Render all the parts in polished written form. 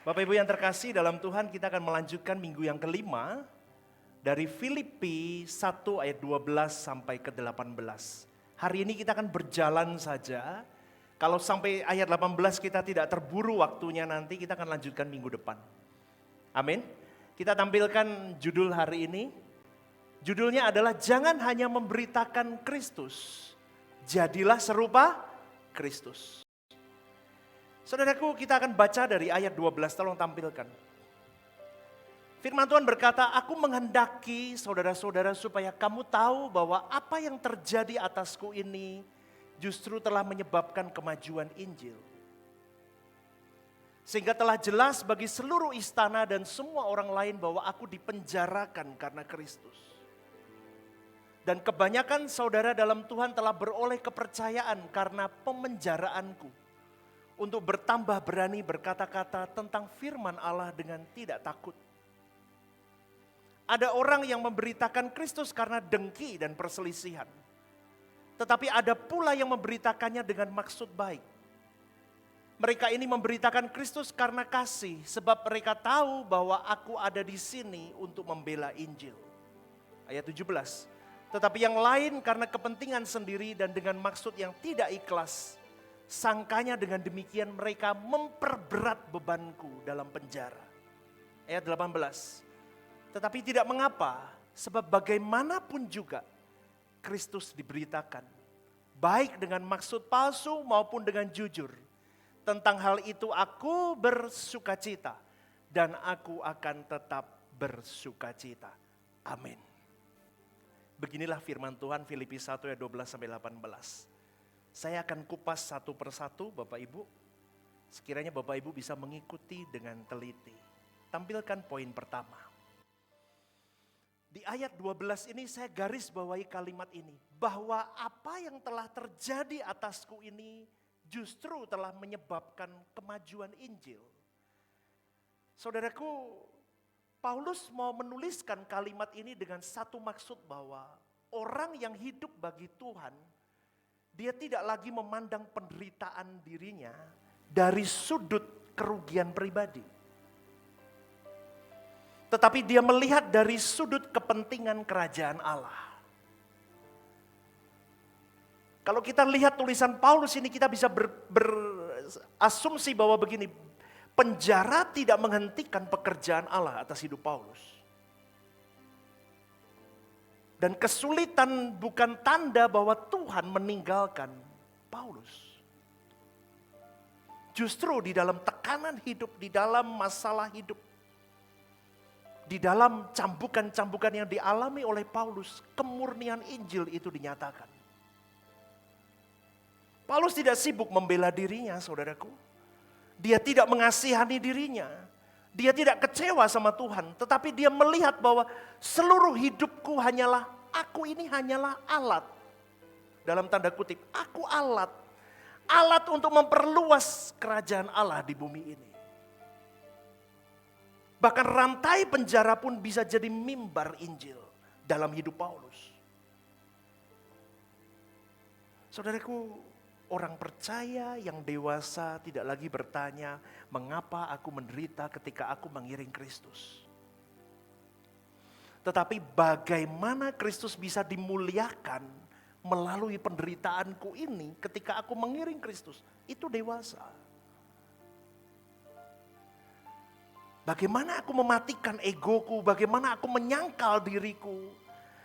Bapak Ibu yang terkasih dalam Tuhan, kita akan melanjutkan minggu yang kelima dari Filipi 1 ayat 12 sampai ke 18. Hari ini kita akan berjalan saja. Kalau sampai ayat 18 kita tidak terburu waktunya, nanti kita akan lanjutkan minggu depan. Amin. Kita tampilkan judul hari ini. Judulnya adalah jangan hanya memberitakan Kristus, jadilah serupa Kristus. Saudaraku, kita akan baca dari ayat 12, tolong tampilkan. Firman Tuhan berkata, aku menghendaki saudara-saudara supaya kamu tahu bahwa apa yang terjadi atasku ini justru telah menyebabkan kemajuan Injil. Sehingga telah jelas bagi seluruh istana dan semua orang lain bahwa aku dipenjarakan karena Kristus. Dan kebanyakan saudara dalam Tuhan telah beroleh kepercayaan karena pemenjaraanku. Untuk bertambah berani berkata-kata tentang firman Allah dengan tidak takut. Ada orang yang memberitakan Kristus karena dengki dan perselisihan. Tetapi ada pula yang memberitakannya dengan maksud baik. Mereka ini memberitakan Kristus karena kasih, sebab mereka tahu bahwa aku ada di sini untuk membela Injil. Ayat 17. Tetapi yang lain karena kepentingan sendiri dan dengan maksud yang tidak ikhlas. Sangkanya dengan demikian mereka memperberat bebanku dalam penjara. Ayat 18. Tetapi tidak mengapa, sebab bagaimanapun juga Kristus diberitakan. Baik dengan maksud palsu maupun dengan jujur. Tentang hal itu aku bersukacita dan aku akan tetap bersukacita. Amin. Beginilah firman Tuhan Filipi 1 ayat 12 sampai 18. Saya akan kupas satu persatu Bapak Ibu. Sekiranya Bapak Ibu bisa mengikuti dengan teliti. Tampilkan poin pertama. Di ayat 12 ini saya garis bawahi kalimat ini. Bahwa apa yang telah terjadi atasku ini justru telah menyebabkan kemajuan Injil. Saudaraku, Paulus mau menuliskan kalimat ini dengan satu maksud bahwa orang yang hidup bagi Tuhan, dia tidak lagi memandang penderitaan dirinya dari sudut kerugian pribadi. Tetapi dia melihat dari sudut kepentingan kerajaan Allah. Kalau kita lihat tulisan Paulus ini kita bisa berasumsi bahwa begini, penjara tidak menghentikan pekerjaan Allah atas hidup Paulus. Dan kesulitan bukan tanda bahwa Tuhan meninggalkan Paulus. Justru di dalam tekanan hidup, di dalam masalah hidup, di dalam cambukan-cambukan yang dialami oleh Paulus, kemurnian Injil itu dinyatakan. Paulus tidak sibuk membela dirinya, saudaraku. Dia tidak mengasihani dirinya. Dia tidak kecewa sama Tuhan, tetapi dia melihat bahwa seluruh hidupku hanyalah, aku ini hanyalah alat. Dalam tanda kutip, aku alat. Alat untuk memperluas kerajaan Allah di bumi ini. Bahkan rantai penjara pun bisa jadi mimbar Injil dalam hidup Paulus. Saudaraku, orang percaya yang dewasa tidak lagi bertanya, mengapa aku menderita ketika aku mengiring Kristus. Tetapi bagaimana Kristus bisa dimuliakan melalui penderitaanku ini ketika aku mengiring Kristus. Itu dewasa. Bagaimana aku mematikan egoku, bagaimana aku menyangkal diriku.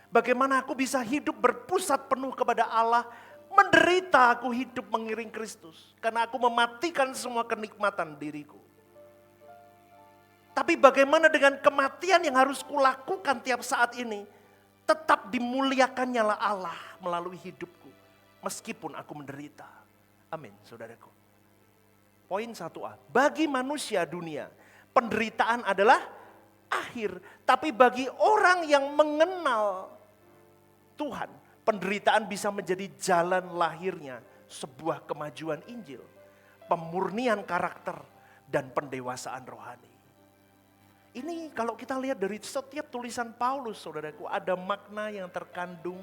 Bagaimana aku bisa hidup berpusat penuh kepada Allah. Menderita aku hidup mengiring Kristus. Karena aku mematikan semua kenikmatan diriku. Tapi bagaimana dengan kematian yang harus kulakukan tiap saat ini. Tetap dimuliakannya lah Allah melalui hidupku. Meskipun aku menderita. Amin, saudaraku. Poin 1A. Bagi manusia dunia, penderitaan adalah akhir. Tapi bagi orang yang mengenal Tuhan, penderitaan bisa menjadi jalan lahirnya sebuah kemajuan Injil, pemurnian karakter, dan pendewasaan rohani. Ini kalau kita lihat dari setiap tulisan Paulus, saudaraku, ada makna yang terkandung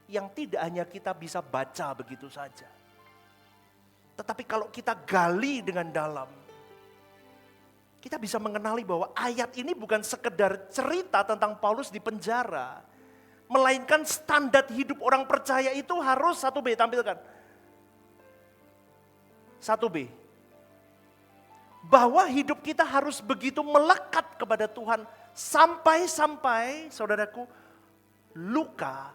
yang tidak hanya kita bisa baca begitu saja. Tetapi kalau kita gali dengan dalam, kita bisa mengenali bahwa ayat ini bukan sekedar cerita tentang Paulus di penjara. Melainkan standar hidup orang percaya itu harus 1B, tampilkan. 1B. Bahwa hidup kita harus begitu melekat kepada Tuhan. Sampai-sampai, saudaraku, luka,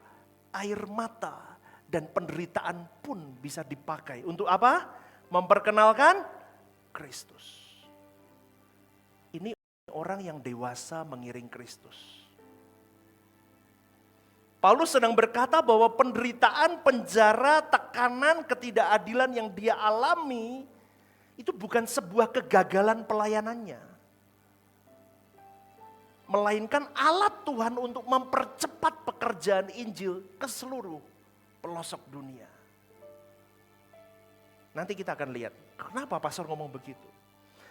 air mata, dan penderitaan pun bisa dipakai. Untuk apa? Memperkenalkan Kristus. Ini orang yang dewasa mengiring Kristus. Paulus sedang berkata bahwa penderitaan, penjara, tekanan, ketidakadilan yang dia alami itu bukan sebuah kegagalan pelayanannya. Melainkan alat Tuhan untuk mempercepat pekerjaan Injil ke seluruh pelosok dunia. Nanti kita akan lihat kenapa pastor ngomong begitu.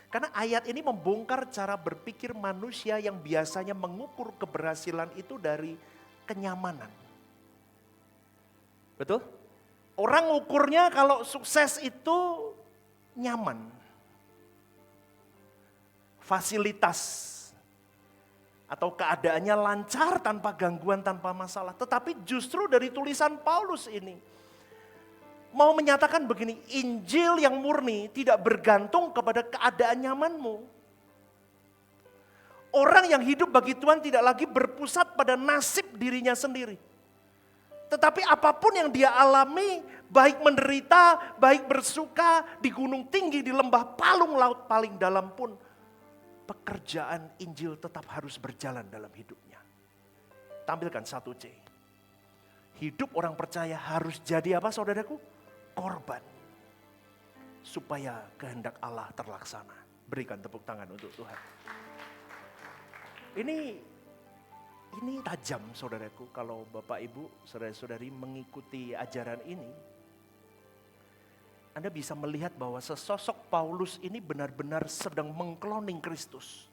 Karena ayat ini membongkar cara berpikir manusia yang biasanya mengukur keberhasilan itu dari kenyamanan. Betul? Orang ukurnya kalau sukses itu nyaman. Fasilitas. Atau keadaannya lancar tanpa gangguan, tanpa masalah. Tetapi justru dari tulisan Paulus ini mau menyatakan begini, Injil yang murni tidak bergantung kepada keadaan nyamanmu. Orang yang hidup bagi Tuhan tidak lagi berpusat pada nasib dirinya sendiri. Tetapi apapun yang dia alami, baik menderita, baik bersuka, di gunung tinggi, di lembah palung, laut paling dalam pun, pekerjaan Injil tetap harus berjalan dalam hidupnya. Tampilkan 1C. Hidup orang percaya harus jadi apa saudaraku? Korban. Supaya kehendak Allah terlaksana. Berikan tepuk tangan untuk Tuhan. Ini tajam saudaraku, kalau Bapak Ibu, saudara-saudari mengikuti ajaran ini. Anda bisa melihat bahwa sesosok Paulus ini benar-benar sedang mengkloning Kristus.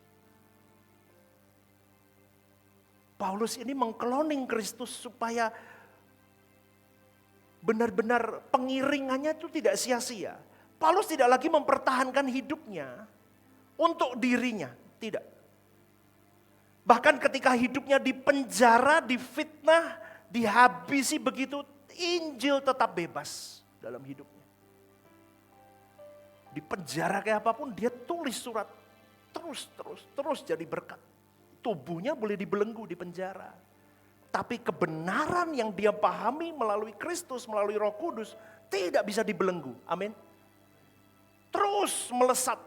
Paulus ini mengkloning Kristus supaya benar-benar pengiringannya itu tidak sia-sia. Paulus tidak lagi mempertahankan hidupnya untuk dirinya, tidak. Bahkan ketika hidupnya dipenjara, difitnah, dihabisi begitu, Injil tetap bebas dalam hidupnya. Di penjara kayak apapun dia tulis surat, terus jadi berkat. Tubuhnya boleh dibelenggu di penjara. Tapi kebenaran yang dia pahami melalui Kristus, melalui Roh Kudus, tidak bisa dibelenggu. Amin. Terus melesat.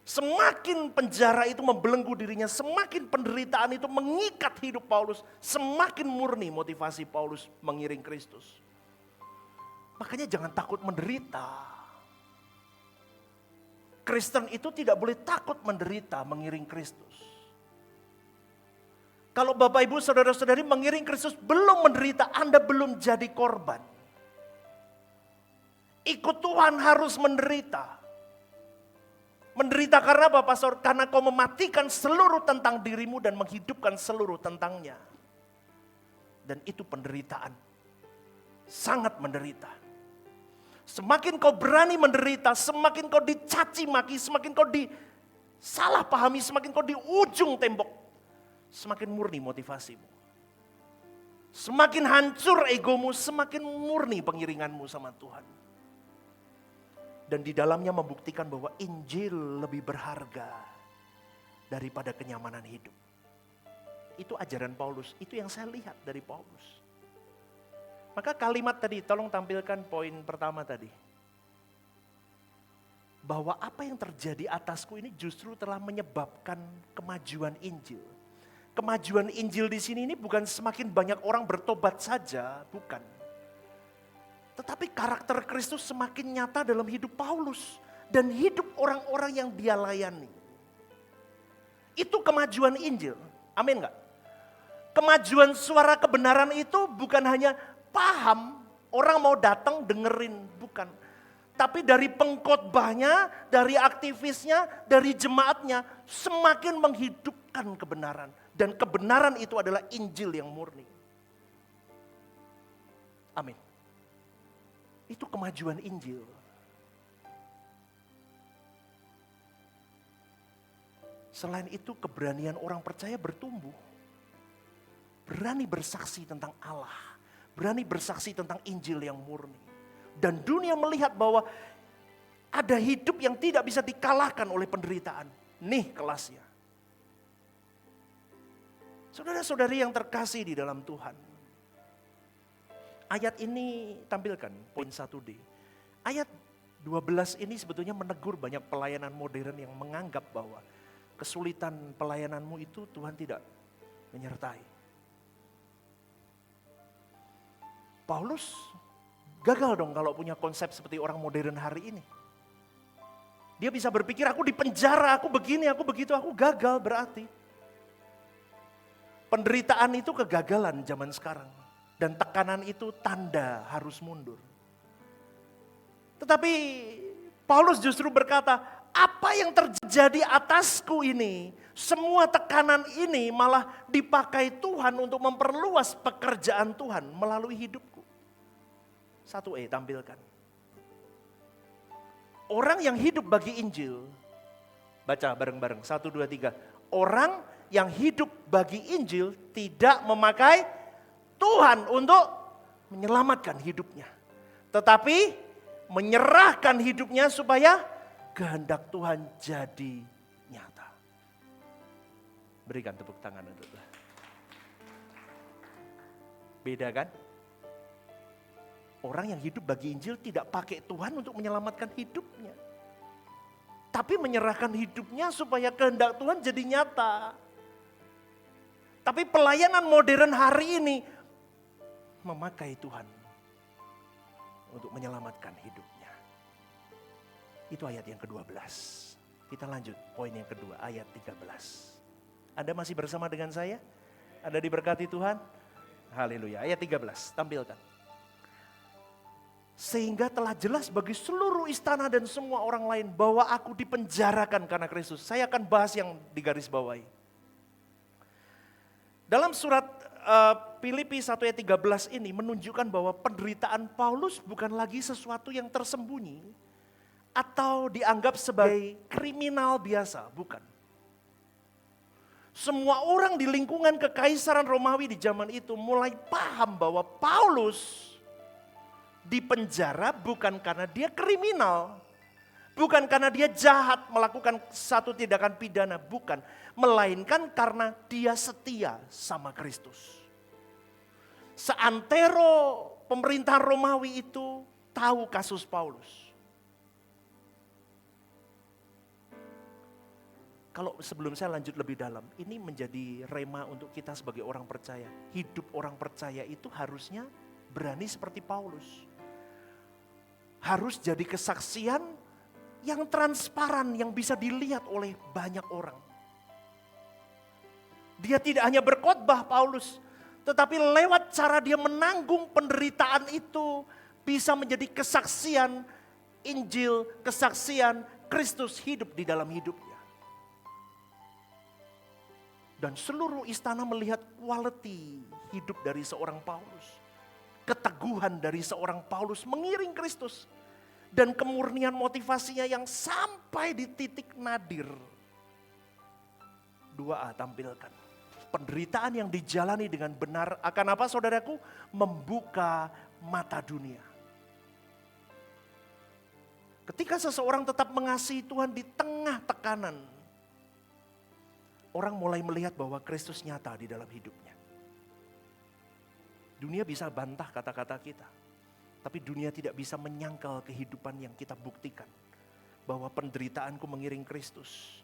Semakin penjara itu membelenggu dirinya, semakin penderitaan itu mengikat hidup Paulus, semakin murni motivasi Paulus mengiring Kristus. Makanya jangan takut menderita. Kristen itu tidak boleh takut menderita mengiring Kristus. Kalau Bapak Ibu saudara-saudari mengiring Kristus belum menderita, Anda belum jadi korban. Ikut Tuhan harus menderita. Menderita karena apa pastor? Karena kau mematikan seluruh tentang dirimu dan menghidupkan seluruh tentangnya. Dan itu penderitaan. Sangat menderita. Semakin kau berani menderita, semakin kau dicaci maki, semakin kau disalah pahami, semakin kau di ujung tembok, semakin murni motivasimu. Semakin hancur egomu, semakin murni pengiringanmu sama Tuhan. Dan di dalamnya membuktikan bahwa Injil lebih berharga daripada kenyamanan hidup. Itu ajaran Paulus, itu yang saya lihat dari Paulus. Maka kalimat tadi, tolong tampilkan poin pertama tadi. Bahwa apa yang terjadi atasku ini justru telah menyebabkan kemajuan Injil. Kemajuan Injil di sini ini bukan semakin banyak orang bertobat saja, bukan. Tetapi karakter Kristus semakin nyata dalam hidup Paulus dan hidup orang-orang yang dia layani. Itu kemajuan Injil. Amin enggak? Kemajuan suara kebenaran itu bukan hanya paham, orang mau datang dengerin, bukan. Tapi dari pengkhotbahnya, dari aktivisnya, dari jemaatnya, semakin menghidupkan kebenaran. Dan kebenaran itu adalah Injil yang murni. Amin. Itu kemajuan Injil. Selain itu keberanian orang percaya bertumbuh. Berani bersaksi tentang Allah. Berani bersaksi tentang Injil yang murni. Dan dunia melihat bahwa ada hidup yang tidak bisa dikalahkan oleh penderitaan. Nih kelasnya. Saudara-saudari yang terkasih di dalam Tuhan. Ayat ini tampilkan poin 1D. Ayat 12 ini sebetulnya menegur banyak pelayanan modern yang menganggap bahwa kesulitan pelayananmu itu Tuhan tidak menyertai. Paulus gagal dong kalau punya konsep seperti orang modern hari ini. Dia bisa berpikir aku di penjara, aku begini, aku begitu, aku gagal berarti. Penderitaan itu kegagalan zaman sekarang. Dan tekanan itu tanda harus mundur. Tetapi Paulus justru berkata, apa yang terjadi atasku ini, semua tekanan ini malah dipakai Tuhan untuk memperluas pekerjaan Tuhan melalui hidupku. 1E tampilkan. Orang yang hidup bagi Injil, baca bareng-bareng, 1, 2, 3. Orang yang hidup bagi Injil tidak memakai Tuhan untuk menyelamatkan hidupnya. Tetapi menyerahkan hidupnya supaya kehendak Tuhan jadi nyata. Berikan tepuk tangan untuk Tuhan. Beda kan? Orang yang hidup bagi Injil tidak pakai Tuhan untuk menyelamatkan hidupnya. Tapi menyerahkan hidupnya supaya kehendak Tuhan jadi nyata. Tapi pelayanan modern hari ini memakai Tuhan untuk menyelamatkan hidupnya. Itu ayat yang ke-12. Kita lanjut poin yang kedua, ayat 13. Anda masih bersama dengan saya? Anda diberkati Tuhan? Haleluya. Ayat 13, tampilkan. Sehingga telah jelas bagi seluruh istana dan semua orang lain bahwa aku dipenjarakan karena Kristus. Saya akan bahas yang digarisbawahi. Dalam surat Filipi 1 ayat 13 ini menunjukkan bahwa penderitaan Paulus bukan lagi sesuatu yang tersembunyi atau dianggap sebagai kriminal biasa, bukan. Semua orang di lingkungan kekaisaran Romawi di zaman itu mulai paham bahwa Paulus dipenjara bukan karena dia kriminal, bukan karena dia jahat melakukan satu tindakan pidana, bukan. Melainkan karena dia setia sama Kristus. Seantero pemerintahan Romawi itu tahu kasus Paulus. Kalau sebelum saya lanjut lebih dalam, ini menjadi rema untuk kita sebagai orang percaya. Hidup orang percaya itu harusnya berani seperti Paulus. Harus jadi kesaksian yang transparan, yang bisa dilihat oleh banyak orang. Dia tidak hanya berkhotbah Paulus, tetapi lewat cara dia menanggung penderitaan itu bisa menjadi kesaksian Injil, kesaksian Kristus hidup di dalam hidupnya. Dan seluruh istana melihat quality hidup dari seorang Paulus. Keteguhan dari seorang Paulus mengiring Kristus. Dan kemurnian motivasinya yang sampai di titik nadir. 2A tampilkan. Penderitaan yang dijalani dengan benar akan apa saudaraku? Membuka mata dunia. Ketika seseorang tetap mengasihi Tuhan di tengah tekanan, orang mulai melihat bahwa Kristus nyata di dalam hidupnya. Dunia bisa bantah kata-kata kita, tapi dunia tidak bisa menyangkal kehidupan yang kita buktikan. Bahwa penderitaanku mengiring Kristus.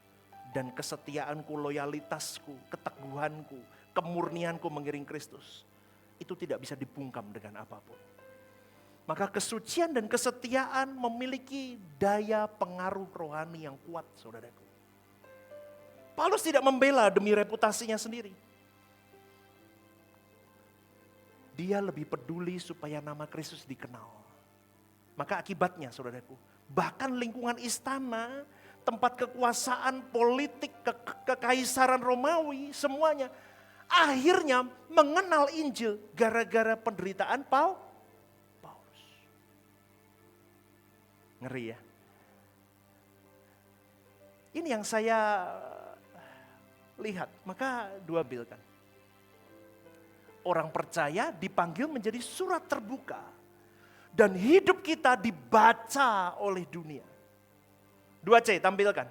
Dan kesetiaanku, loyalitasku, keteguhanku, kemurnianku mengiring Kristus. Itu tidak bisa dibungkam dengan apapun. Maka kesucian dan kesetiaan memiliki daya pengaruh rohani yang kuat, saudaraku. Paulus tidak membela demi reputasinya sendiri. Dia lebih peduli supaya nama Kristus dikenal. Maka akibatnya, saudaraku, bahkan lingkungan istana, tempat kekuasaan politik, kekaisaran Romawi, semuanya akhirnya mengenal Injil gara-gara penderitaan Paulus. Ngeri ya. Ini yang saya Lihat, maka dua ambilkan. Orang percaya dipanggil menjadi surat terbuka. Dan hidup kita dibaca oleh dunia. 2C, tampilkan.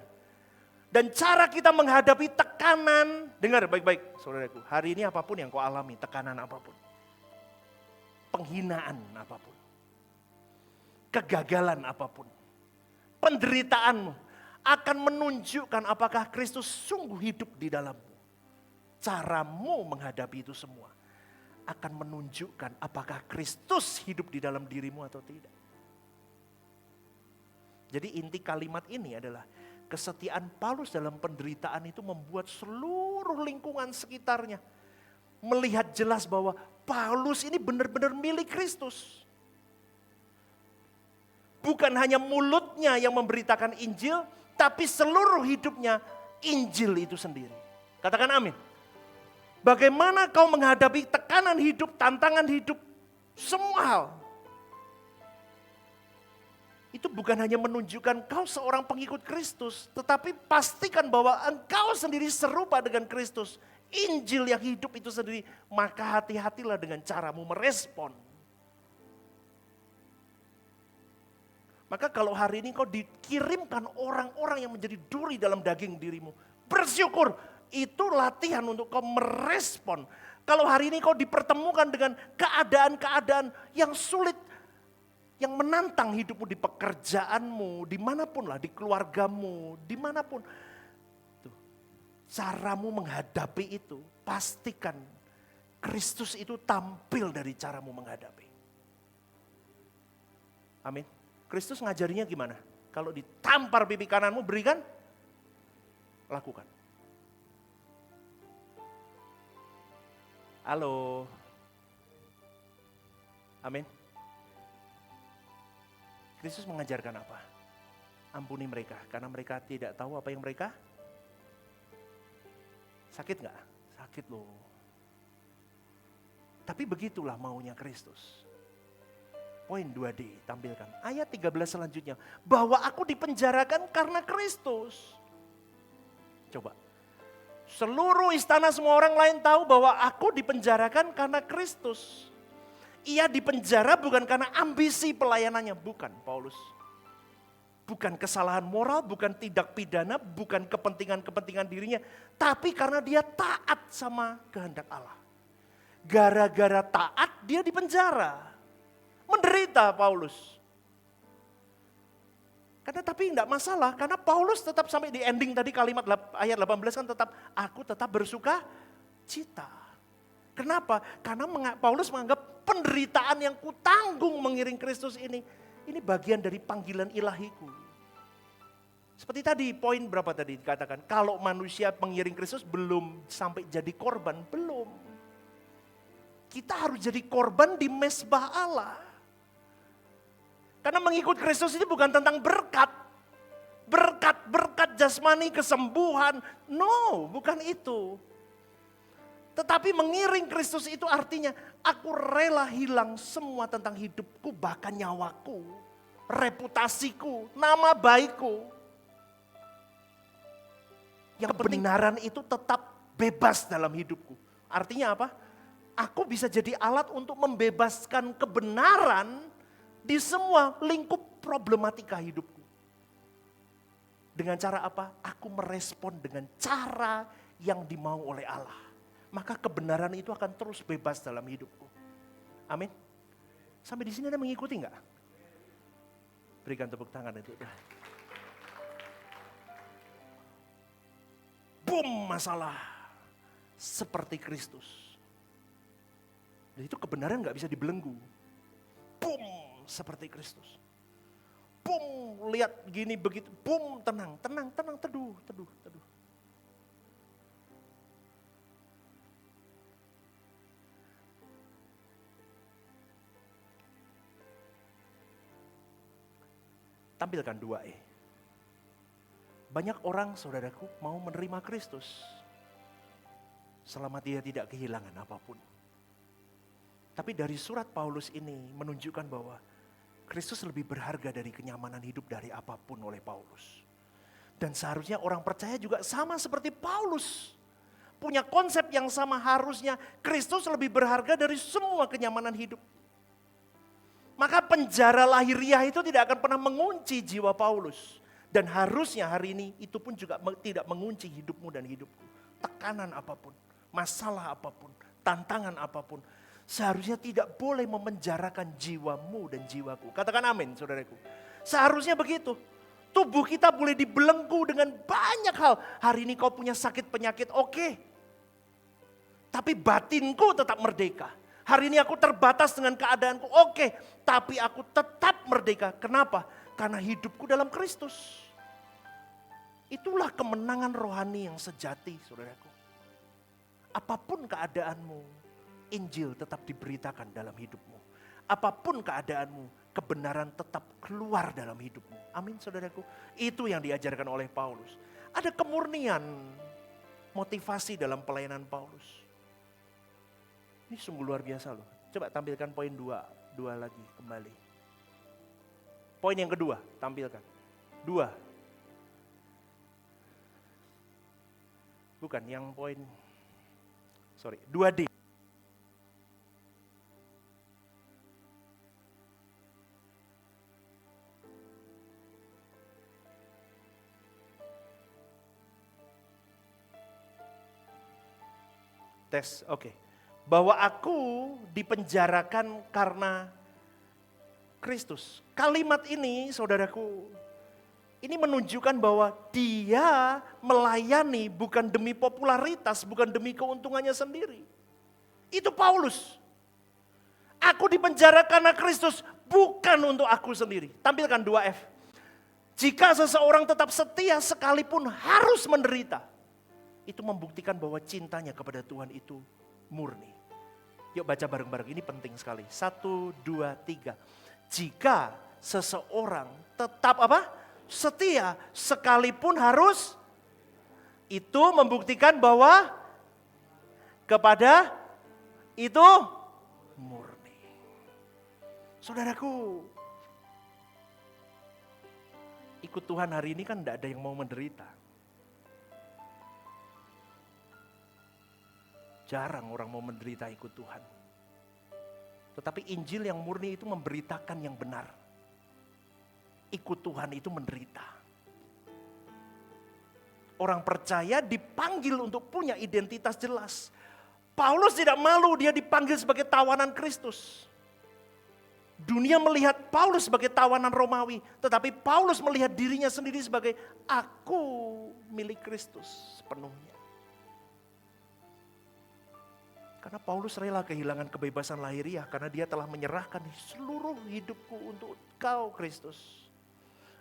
Dan cara kita menghadapi tekanan, dengar baik-baik saudaraku, hari ini apapun yang kau alami, tekanan apapun. Penghinaan apapun. Kegagalan apapun. Penderitaanmu akan menunjukkan apakah Kristus sungguh hidup di dalammu. Caramu menghadapi itu semua akan menunjukkan apakah Kristus hidup di dalam dirimu atau tidak. Jadi inti kalimat ini adalah kesetiaan Paulus dalam penderitaan itu membuat seluruh lingkungan sekitarnya melihat jelas bahwa Paulus ini benar-benar milik Kristus. Bukan hanya mulutnya yang memberitakan Injil, tapi seluruh hidupnya Injil itu sendiri. Katakan amin. Bagaimana kau menghadapi tekanan hidup, tantangan hidup, semua hal. Itu bukan hanya menunjukkan kau seorang pengikut Kristus, tetapi pastikan bahwa engkau sendiri serupa dengan Kristus. Injil yang hidup itu sendiri, maka hati-hatilah dengan caramu merespon. Maka kalau hari ini kau dikirimkan orang-orang yang menjadi duri dalam daging dirimu, bersyukur. Itu latihan untuk kau merespon. Kalau hari ini kau dipertemukan dengan keadaan-keadaan yang sulit, yang menantang hidupmu di pekerjaanmu, dimanapun lah, di keluargamu, dimanapun. Tuh, caramu menghadapi itu, pastikan Kristus itu tampil dari caramu menghadapi. Amin. Kristus ngajarinya gimana? Kalau ditampar pipi kananmu, berikan, lakukan. Halo. Amin. Kristus mengajarkan apa? Ampuni mereka, karena mereka tidak tahu apa yang mereka. Sakit gak? Sakit loh. Tapi begitulah maunya Kristus. Poin 2D, tampilkan. Ayat 13 selanjutnya. Bahwa aku dipenjarakan karena Kristus. Coba. Seluruh istana semua orang lain tahu bahwa aku dipenjarakan karena Kristus. Ia dipenjara bukan karena ambisi pelayanannya. Bukan Paulus. Bukan kesalahan moral, bukan tindak pidana, bukan kepentingan-kepentingan dirinya. Tapi karena dia taat sama kehendak Allah. Gara-gara taat dia dipenjara. Menderita Paulus. Karena tapi tidak masalah, karena Paulus tetap sampai di ending tadi kalimat ayat 18 kan aku tetap bersuka cita. Kenapa? Karena Paulus menganggap penderitaan yang kutanggung mengiring Kristus ini bagian dari panggilan ilahiku. Seperti tadi poin berapa tadi dikatakan, kalau manusia mengiring Kristus belum sampai jadi korban, belum. Kita harus jadi korban di mezbah Allah. Karena mengikut Kristus ini bukan tentang berkat. Berkat jasmani, kesembuhan. No, bukan itu. Tetapi mengiring Kristus itu artinya aku rela hilang semua tentang hidupku, bahkan nyawaku, reputasiku, nama baikku. Yang kebenaran itu tetap bebas dalam hidupku. Artinya apa? Aku bisa jadi alat untuk membebaskan kebenaran di semua lingkup problematika hidupku. Dengan cara apa? Aku merespon dengan cara yang dimau oleh Allah. Maka kebenaran itu akan terus bebas dalam hidupku. Amin. Sampai di sini Anda mengikuti enggak? Berikan tepuk tangan itu. Boom, masalah seperti Kristus. Dan itu kebenaran enggak bisa dibelenggu. Boom, seperti Kristus. Boom, lihat gini begitu. Boom, tenang, teduh. Tampilkan 2E. Banyak orang, saudaraku, mau menerima Kristus selama dia tidak kehilangan apapun. Tapi dari surat Paulus ini menunjukkan bahwa Kristus lebih berharga dari kenyamanan hidup dari apapun oleh Paulus. Dan seharusnya orang percaya juga sama seperti Paulus. punya konsep yang sama, harusnya Kristus lebih berharga dari semua kenyamanan hidup. Maka penjara lahiriah itu tidak akan pernah mengunci jiwa Paulus. Dan harusnya hari ini itu pun juga tidak mengunci hidupmu dan hidupku. Tekanan apapun, masalah apapun, tantangan apapun, seharusnya tidak boleh memenjarakan jiwamu dan jiwaku. Katakan amin, saudaraku. Seharusnya begitu. Tubuh kita boleh dibelenggu dengan banyak hal. Hari ini kau punya sakit penyakit, oke. Tapi batinku tetap merdeka. Hari ini aku terbatas dengan keadaanku, oke. Tapi aku tetap merdeka. Kenapa? Karena hidupku dalam Kristus. Itulah kemenangan rohani yang sejati, saudaraku. Apapun keadaanmu, Injil tetap diberitakan dalam hidupmu. Apapun keadaanmu, kebenaran tetap keluar dalam hidupmu. Amin, saudaraku. Itu yang diajarkan oleh Paulus. Ada kemurnian motivasi dalam pelayanan Paulus. Ini sungguh luar biasa loh. Coba tampilkan poin dua lagi kembali. Poin yang kedua, tampilkan. 2. Bukan, yang poin, 2D. Tes, oke. Bahwa aku dipenjarakan karena Kristus. Kalimat ini, saudaraku, ini menunjukkan bahwa dia melayani bukan demi popularitas, bukan demi keuntungannya sendiri. Itu Paulus. Aku dipenjara karena Kristus, bukan untuk aku sendiri. Tampilkan 2F. Jika seseorang tetap setia sekalipun harus menderita, itu membuktikan bahwa cintanya kepada Tuhan itu murni. Yuk baca bareng-bareng, ini penting sekali. 1, 2, 3. Jika seseorang tetap setia sekalipun harus, itu membuktikan bahwa kepada itu murni. Saudaraku, ikut Tuhan hari ini kan tidak ada yang mau menderita. Jarang orang mau menderita ikut Tuhan. Tetapi Injil yang murni itu memberitakan yang benar. Ikut Tuhan itu menderita. Orang percaya dipanggil untuk punya identitas jelas. Paulus tidak malu dia dipanggil sebagai tawanan Kristus. Dunia melihat Paulus sebagai tawanan Romawi. Tetapi Paulus melihat dirinya sendiri sebagai aku milik Kristus sepenuhnya. Karena Paulus rela kehilangan kebebasan lahiriah karena dia telah menyerahkan seluruh hidupku untuk Kau Kristus.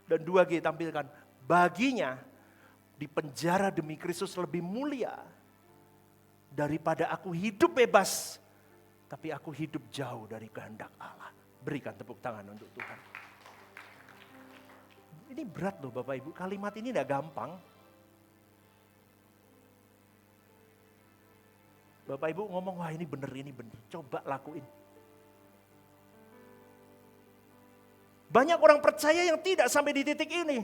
Dan 2G tampilkan, baginya dipenjara demi Kristus lebih mulia daripada aku hidup bebas, tapi aku hidup jauh dari kehendak Allah. Berikan tepuk tangan untuk Tuhan. Ini berat loh Bapak Ibu, kalimat ini tidak gampang. Bapak Ibu ngomong, wah ini bener, coba lakuin. Banyak orang percaya yang tidak sampai di titik ini.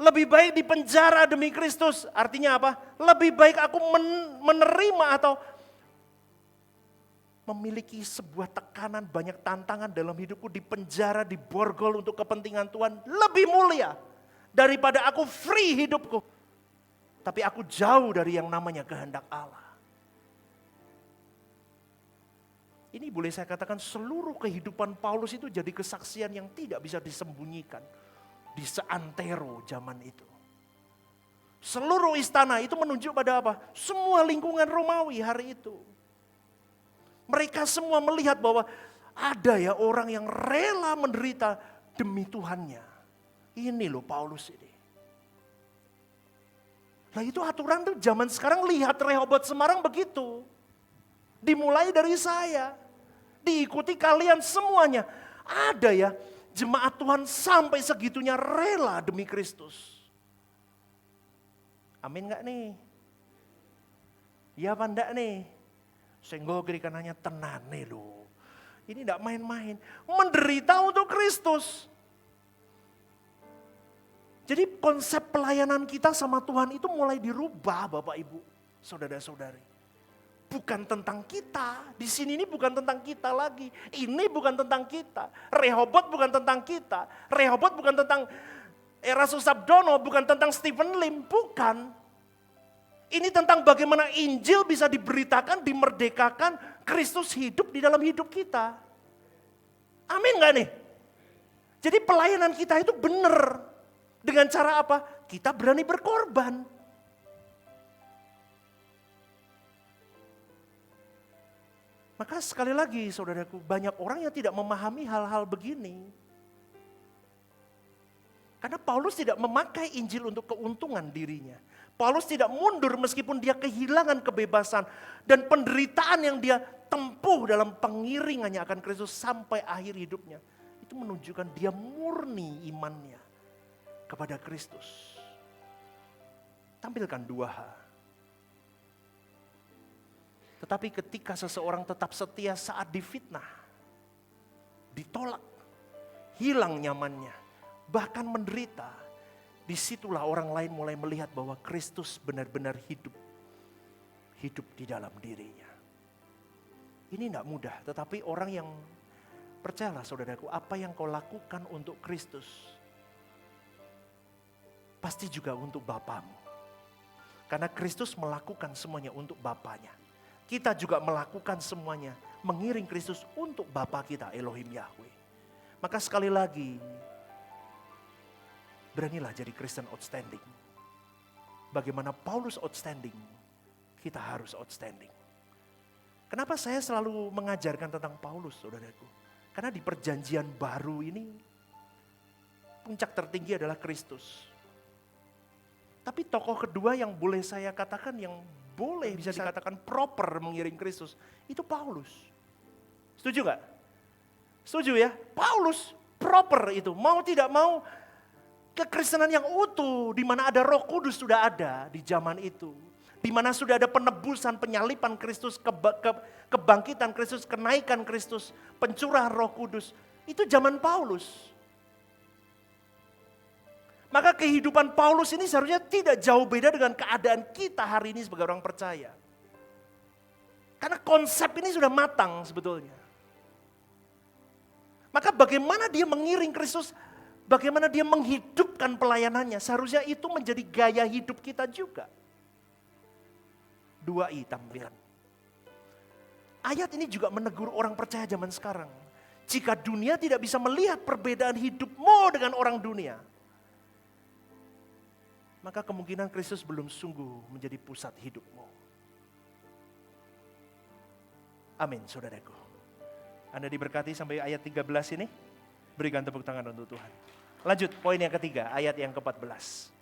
Lebih baik dipenjara demi Kristus, artinya apa? Lebih baik aku menerima atau memiliki sebuah tekanan, banyak tantangan dalam hidupku, dipenjara, diborgol untuk kepentingan Tuhan, lebih mulia daripada aku free hidupku. Tapi aku jauh dari yang namanya kehendak Allah. Ini boleh saya katakan seluruh kehidupan Paulus itu jadi kesaksian yang tidak bisa disembunyikan di seantero zaman itu. Seluruh istana itu menunjuk pada apa? Semua lingkungan Romawi hari itu. Mereka semua melihat bahwa ada ya orang yang rela menderita demi Tuhannya. Ini loh Paulus ini. Nah itu aturan tuh zaman sekarang, lihat Rehoboth Semarang begitu. Dimulai dari saya. Diikuti kalian semuanya. Ada ya jemaat Tuhan sampai segitunya rela demi Kristus. Amin gak nih? Ya apa enggak nih? Sehingga kirikan hanya tenane loh. Ini enggak main-main. Menderita untuk Kristus. Jadi konsep pelayanan kita sama Tuhan itu mulai dirubah Bapak Ibu, saudara-saudari. Bukan tentang kita, di sini ini bukan tentang kita lagi. Ini bukan tentang kita, Rehobot bukan tentang kita. Rehobot bukan tentang Era Susabdono, bukan tentang Stephen Lim, bukan. Ini tentang bagaimana Injil bisa diberitakan, dimerdekakan, Kristus hidup di dalam hidup kita. Amin gak nih? Jadi pelayanan kita itu benar. Dengan cara apa? Kita berani berkorban. Maka sekali lagi saudaraku, banyak orang yang tidak memahami hal-hal begini. Karena Paulus tidak memakai Injil untuk keuntungan dirinya. Paulus tidak mundur meskipun dia kehilangan kebebasan dan penderitaan yang dia tempuh dalam pengiringannya akan Kristus sampai akhir hidupnya. Itu menunjukkan dia murni imannya kepada Kristus. Tampilkan 2 hal. Tetapi ketika seseorang tetap setia saat difitnah, ditolak, hilang nyamannya, bahkan menderita, disitulah orang lain mulai melihat bahwa Kristus benar-benar hidup di dalam dirinya. Ini tidak mudah, tetapi orang yang percayalah saudaraku, apa yang kau lakukan untuk Kristus, pasti juga untuk Bapamu. Karena Kristus melakukan semuanya untuk Bapanya. Kita juga melakukan semuanya mengiring Kristus untuk Bapa kita Elohim Yahweh. Maka sekali lagi, beranilah jadi Kristen outstanding. Bagaimana Paulus outstanding, kita harus outstanding. Kenapa saya selalu mengajarkan tentang Paulus, saudaraku? Karena di perjanjian baru ini, puncak tertinggi adalah Kristus. Tapi tokoh kedua yang boleh saya katakan, yang boleh bisa dikatakan proper mengiring Kristus, itu Paulus. Setuju gak? Setuju ya? Paulus proper itu, mau tidak mau kekristenan yang utuh, di mana ada Roh Kudus sudah ada di zaman itu. Di mana sudah ada penebusan, penyalipan Kristus, kebangkitan Kristus, kenaikan Kristus, pencurahan Roh Kudus. Itu zaman Paulus. Maka kehidupan Paulus ini seharusnya tidak jauh beda dengan keadaan kita hari ini sebagai orang percaya. Karena konsep ini sudah matang sebetulnya. Maka bagaimana dia mengiring Kristus, bagaimana dia menghidupkan pelayanannya, seharusnya itu menjadi gaya hidup kita juga. 2i tampilan. Ayat ini juga menegur orang percaya zaman sekarang. Jika dunia tidak bisa melihat perbedaan hidupmu dengan orang dunia, maka kemungkinan Kristus belum sungguh menjadi pusat hidupmu. Amin, saudaraku. Anda diberkati sampai ayat 13 ini. Berikan tepuk tangan untuk Tuhan. Lanjut, poin yang ketiga, ayat yang ke-14.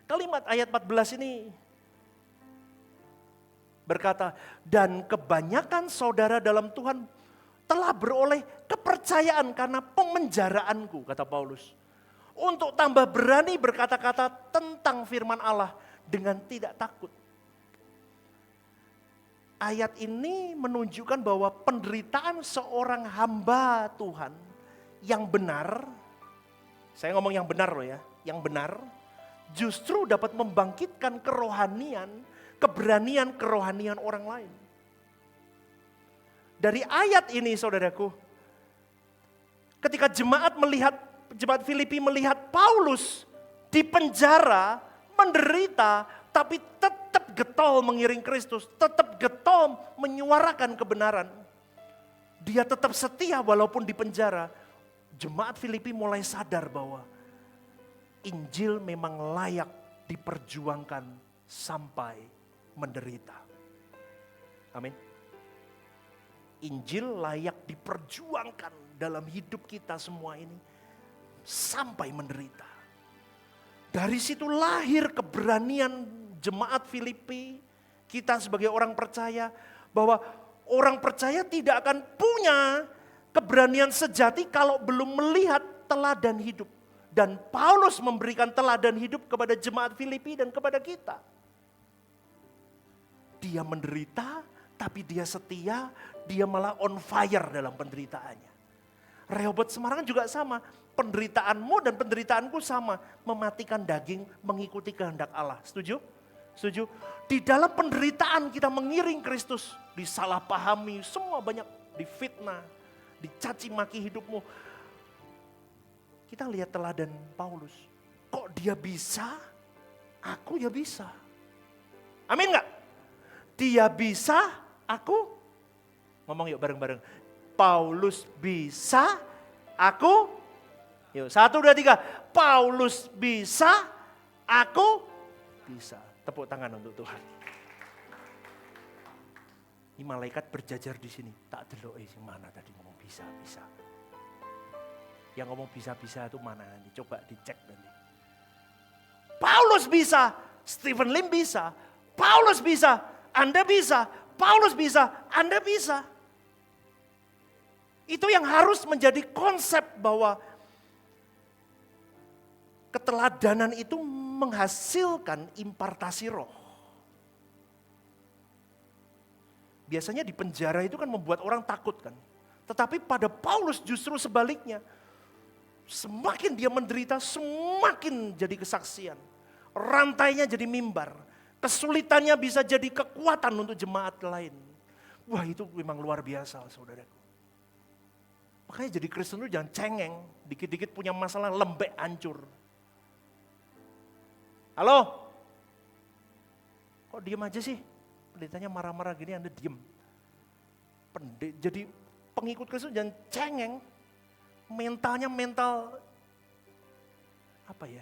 Kalimat ayat 14 ini berkata, dan kebanyakan saudara dalam Tuhan telah beroleh kepercayaan karena pemenjaraanku, kata Paulus. Untuk tambah berani berkata-kata tentang firman Allah dengan tidak takut. Ayat ini menunjukkan bahwa penderitaan seorang hamba Tuhan yang benar, saya ngomong yang benar loh ya, yang benar, justru dapat membangkitkan kerohanian, keberanian orang lain. Dari ayat ini saudaraku, ketika jemaat Filipi melihat Paulus di penjara, menderita, tapi tetap getol mengiring Kristus, tetap getol menyuarakan kebenaran. Dia tetap setia walaupun di penjara. Jemaat Filipi mulai sadar bahwa Injil memang layak diperjuangkan sampai menderita. Amin. Injil layak diperjuangkan dalam hidup kita semua ini sampai menderita. Dari situ lahir keberanian jemaat Filipi, kita sebagai orang percaya, bahwa orang percaya tidak akan punya keberanian sejati kalau belum melihat teladan hidup. Dan Paulus memberikan teladan hidup kepada jemaat Filipi dan kepada kita. Dia menderita, tapi dia setia, dia malah on fire dalam penderitaannya. Rehobot Semarang juga sama. Penderitaanmu dan penderitaanku sama. Mematikan daging, mengikuti kehendak Allah. Setuju? Setuju? Di dalam penderitaan kita mengiring Kristus. Disalahpahami, semua banyak difitnah, dicaci maki hidupmu. Kita lihat teladan Paulus. Kok dia bisa? Aku ya bisa. Amin gak? Dia bisa, aku. Ngomong yuk bareng-bareng. Paulus bisa, aku. Yuk 1, 2, 3. Paulus bisa, aku bisa. Tepuk tangan untuk Tuhan. Ini malaikat berjajar di sini. Tak delok sing mana tadi ngomong bisa. Yang ngomong bisa-bisa itu mana nanti? Coba dicek nanti. Paulus bisa, Stephen Lim bisa, Paulus bisa, Anda bisa, Paulus bisa, Anda bisa. Itu yang harus menjadi konsep bahwa keteladanan itu menghasilkan impartasi roh. Biasanya di penjara itu kan membuat orang takut kan. Tetapi pada Paulus justru sebaliknya. Semakin dia menderita, semakin jadi kesaksian. Rantainya jadi mimbar. Kesulitannya bisa jadi kekuatan untuk jemaat lain. Wah itu memang luar biasa saudaraku. Makanya jadi Kristen itu jangan cengeng. Dikit-dikit punya masalah lembek hancur. Halo? Kok diem aja sih? Pendetanya marah-marah gini Anda diem. Jadi pengikut Kristus jangan cengeng. Mentalnya mental apa ya?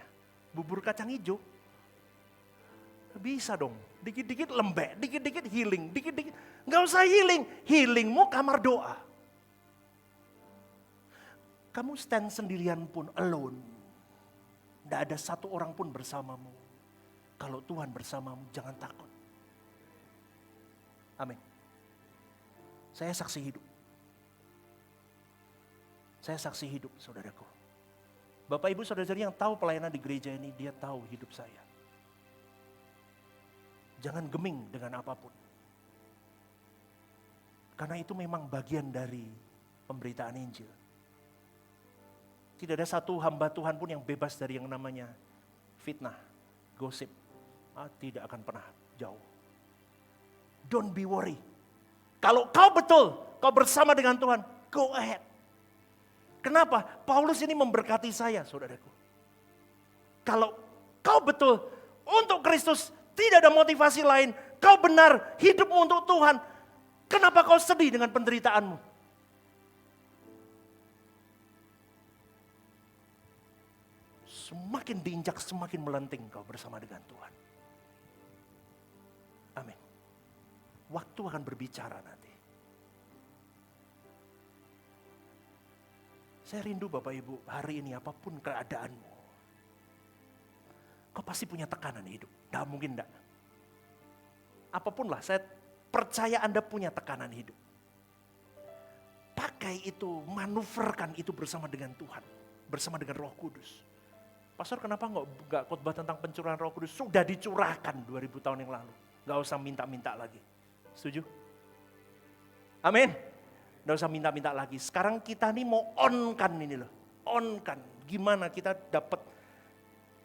Bubur kacang hijau. Bisa dong. Dikit-dikit lembek, dikit-dikit healing, dikit-dikit. Gak usah healing. Healingmu kamar doa. Kamu stand sendirian pun, alone. Tidak ada satu orang pun bersamamu. Kalau Tuhan bersamamu, jangan takut. Amin. Saya saksi hidup. Saya saksi hidup, saudaraku. Bapak, Ibu, saudara-saudari yang tahu pelayanan di gereja ini, dia tahu hidup saya. Jangan geming dengan apapun. Karena itu memang bagian dari pemberitaan Injil. Tidak ada satu hamba Tuhan pun yang bebas dari yang namanya fitnah, gosip. Tidak akan pernah jauh. Don't be worry. Kalau kau betul, kau bersama dengan Tuhan, go ahead. Kenapa? Paulus ini memberkati saya, saudaraku. Kalau kau betul untuk Kristus, tidak ada motivasi lain. Kau benar, hidupmu untuk Tuhan. Kenapa kau sedih dengan penderitaanmu? Semakin diinjak, semakin melenting kau bersama dengan Tuhan. Amin. Waktu akan berbicara nanti. Saya rindu Bapak Ibu, hari ini apapun keadaanmu. Kau pasti punya tekanan hidup. Tidak mungkin tidak. Apapun lah, saya percaya Anda punya tekanan hidup. Pakai itu, manuverkan itu bersama dengan Tuhan. Bersama dengan Roh Kudus. Pastor, kenapa nggak khotbah tentang pencurahan Roh Kudus? Sudah dicurahkan 2000 tahun yang lalu. Nggak usah minta-minta lagi. Setuju? Amin. Nggak usah minta-minta lagi. Sekarang kita nih mau on-kan ini loh. On-kan. Gimana kita dapat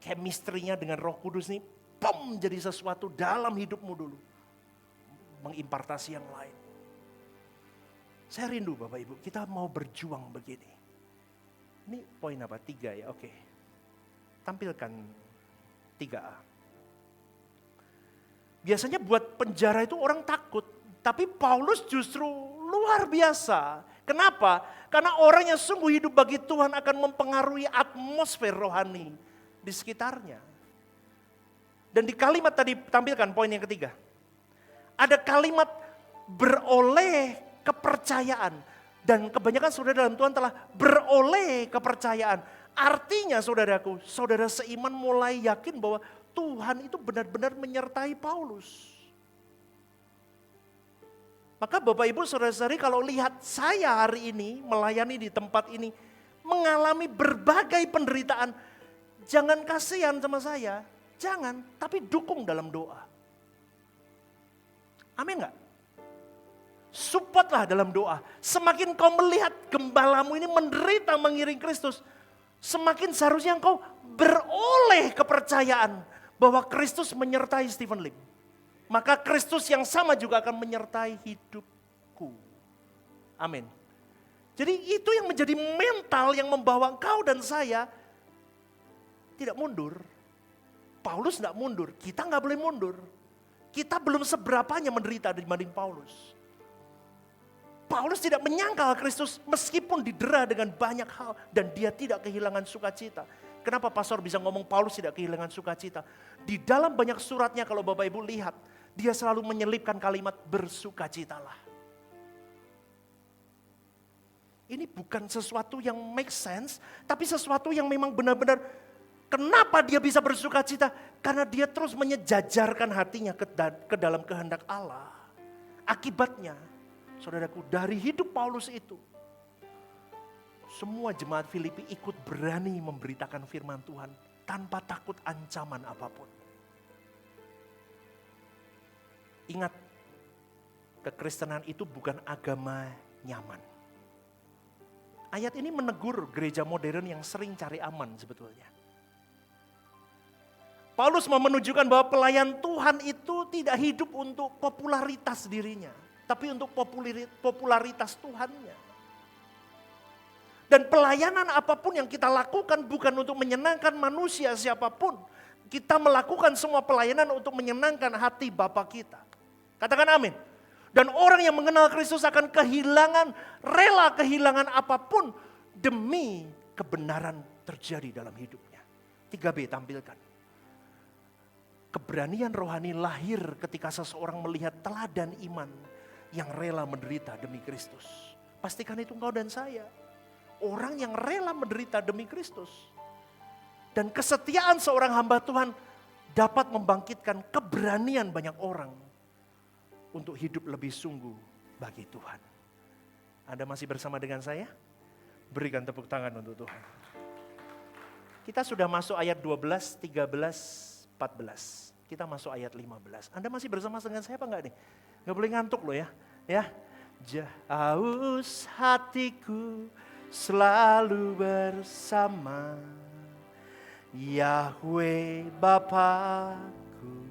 chemistry-nya dengan Roh Kudus nih. Pom, jadi sesuatu dalam hidupmu dulu. Mengimpartasi yang lain. Saya rindu Bapak Ibu, kita mau berjuang begini. Ini poin apa? 3 ya, oke. Tampilkan 3A. Biasanya buat penjara itu orang takut. Tapi Paulus justru luar biasa. Kenapa? Karena orang yang sungguh hidup bagi Tuhan akan mempengaruhi atmosfer rohani di sekitarnya. Dan di kalimat tadi tampilkan poin yang ketiga. Ada kalimat beroleh kepercayaan. Dan kebanyakan saudara dalam Tuhan telah beroleh kepercayaan. Artinya saudaraku, saudara seiman mulai yakin bahwa Tuhan itu benar-benar menyertai Paulus. Maka Bapak Ibu saudara-saudari kalau lihat saya hari ini melayani di tempat ini. Mengalami berbagai penderitaan. Jangan kasihan sama saya, jangan, tapi dukung dalam doa. Amin gak? Support-lah dalam doa. Semakin kau melihat gembalamu ini menderita mengiring Kristus, semakin seharusnya engkau beroleh kepercayaan bahwa Kristus menyertai Stephen Lim. Maka Kristus yang sama juga akan menyertai hidupku. Amin. Jadi itu yang menjadi mental yang membawa engkau dan saya tidak mundur. Paulus tidak mundur, kita nggak boleh mundur. Kita belum seberapanya menderita dibanding Paulus. Paulus tidak menyangkal Kristus meskipun didera dengan banyak hal dan dia tidak kehilangan sukacita. Kenapa pastor bisa ngomong Paulus tidak kehilangan sukacita? Di dalam banyak suratnya kalau Bapak Ibu lihat, dia selalu menyelipkan kalimat bersukacitalah. Ini bukan sesuatu yang make sense, tapi sesuatu yang memang benar-benar. Kenapa dia bisa bersukacita? Karena dia terus menyejajarkan hatinya ke dalam kehendak Allah. Akibatnya, saudaraku, dari hidup Paulus itu, semua jemaat Filipi ikut berani memberitakan firman Tuhan tanpa takut ancaman apapun. Ingat, kekristenan itu bukan agama nyaman. Ayat ini menegur gereja modern yang sering cari aman sebetulnya. Paulus mau menunjukkan bahwa pelayan Tuhan itu tidak hidup untuk popularitas dirinya, tapi untuk popularitas Tuhannya. Dan pelayanan apapun yang kita lakukan bukan untuk menyenangkan manusia siapapun. Kita melakukan semua pelayanan untuk menyenangkan hati Bapa kita. Katakan amin. Dan orang yang mengenal Kristus akan rela kehilangan apapun demi kebenaran terjadi dalam hidupnya. 3B tampilkan. Keberanian rohani lahir ketika seseorang melihat teladan iman yang rela menderita demi Kristus. Pastikan itu engkau dan saya. Orang yang rela menderita demi Kristus. Dan kesetiaan seorang hamba Tuhan dapat membangkitkan keberanian banyak orang untuk hidup lebih sungguh bagi Tuhan. Anda masih bersama dengan saya? Berikan tepuk tangan untuk Tuhan. Kita sudah masuk ayat 12, 13, 14. Kita masuk ayat 15. Anda masih bersama dengan saya apa enggak nih? Enggak boleh ngantuk loh ya. Ya. Haus hatiku selalu bersama Yahweh Bapakku.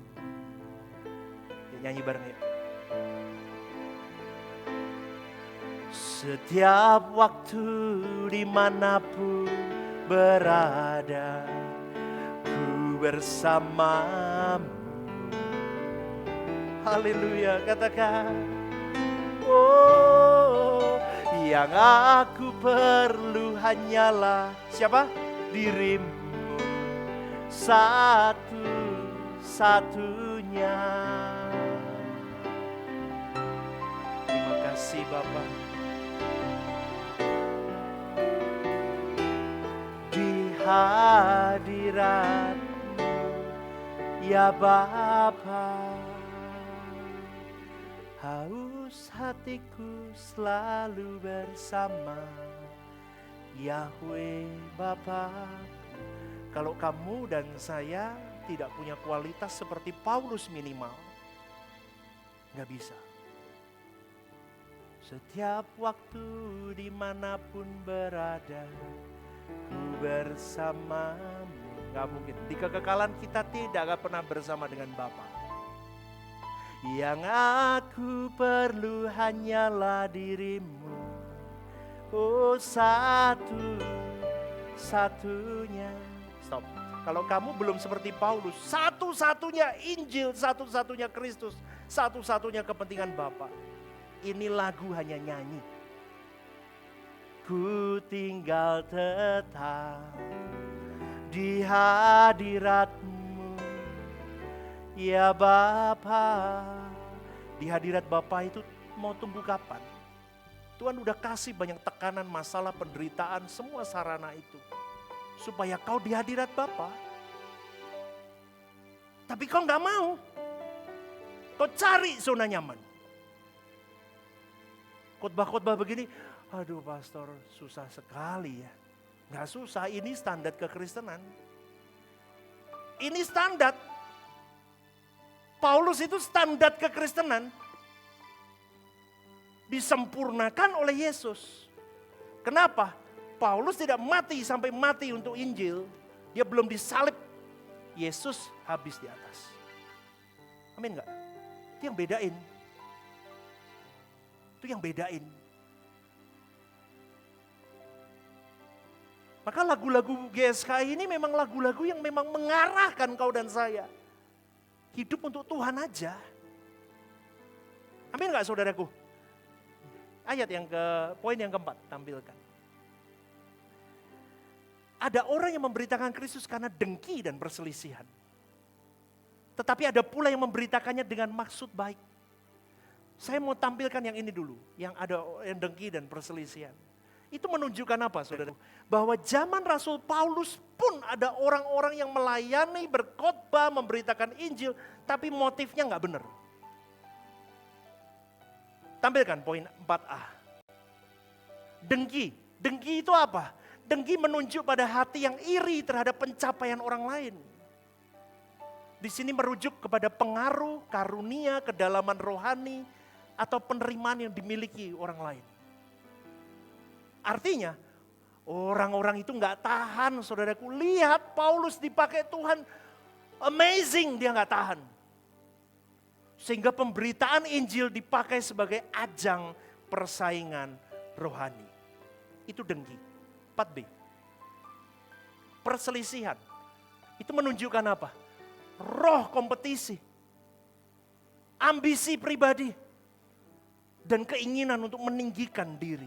Ya, nyanyi bareng yuk. Setiap waktu dimanapun berada, ku bersamamu. Haleluya, katakan. Oh, yang aku perlu hanyalah siapa? Dirimu, satu-satunya. Terima kasih Bapa. Di hadirat-Mu ya Bapa, haus hatiku selalu bersama Yahweh Bapa. Kalau kamu dan saya tidak punya kualitas seperti Paulus minimal, gak bisa. Setiap waktu dimanapun berada, ku bersamamu. Gak mungkin, di kekekalan kita tidak pernah bersama dengan Bapa. Yang aku perlu hanyalah dirimu, oh satu-satunya. Stop. Kalau kamu belum seperti Paulus, satu-satunya Injil, satu-satunya Kristus, satu-satunya kepentingan Bapa. Ini lagu hanya nyanyi. Ku tinggal tetap di hadirat-Mu, ya Bapa. Di hadirat Bapa itu mau tunggu kapan? Tuhan udah kasih banyak tekanan, masalah, penderitaan, semua sarana itu. Supaya kau di hadirat Bapa. Tapi kau gak mau. Kau cari zona nyaman. Khotbah-khotbah begini, aduh pastor susah sekali ya. Gak susah, ini standar kekristenan. Ini standar. Paulus itu standar kekristenan. disempurnakan oleh Yesus. Kenapa? Paulus tidak mati sampai mati untuk Injil. Dia belum disalib. Yesus habis di atas. Amin enggak? Itu yang bedain. Itu yang bedain. Maka lagu-lagu GSKI ini memang lagu-lagu yang memang mengarahkan kau dan saya. Hidup untuk Tuhan aja. Amin enggak saudaraku? Ayat yang poin yang keempat, tampilkan. Ada orang yang memberitakan Kristus karena dengki dan perselisihan. Tetapi ada pula yang memberitakannya dengan maksud baik. Saya mau tampilkan yang ini dulu, yang ada yang dengki dan perselisihan. Itu menunjukkan apa saudara? Bahwa zaman Rasul Paulus pun ada orang-orang yang melayani, berkhotbah, memberitakan Injil, tapi motifnya nggak benar. Tampilkan poin 4A. Dengki. Dengki itu apa? Dengki menunjuk pada hati yang iri terhadap pencapaian orang lain. Di sini merujuk kepada pengaruh, karunia, kedalaman rohani, atau penerimaan yang dimiliki orang lain. Artinya, orang-orang itu nggak tahan, saudaraku. Lihat Paulus dipakai Tuhan, amazing, dia nggak tahan. Sehingga pemberitaan Injil dipakai sebagai ajang persaingan rohani. Itu dengki. 4B. Perselisihan. Itu menunjukkan apa? Roh kompetisi. Ambisi pribadi. Dan keinginan untuk meninggikan diri.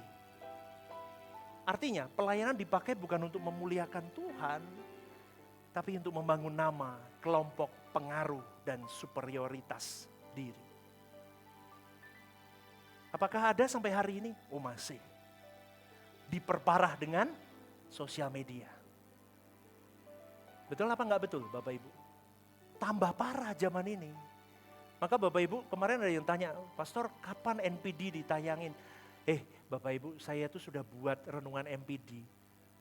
Artinya pelayanan dipakai bukan untuk memuliakan Tuhan, tapi untuk membangun nama, kelompok, pengaruh, dan superioritas diri. Apakah ada sampai hari ini? Oh masih. Diperparah dengan sosial media. Betul apa enggak betul Bapak Ibu? Tambah parah zaman ini. Maka Bapak Ibu kemarin ada yang tanya, Pastor kapan NPD ditayangin? Bapak Ibu, saya tuh sudah buat renungan MPD,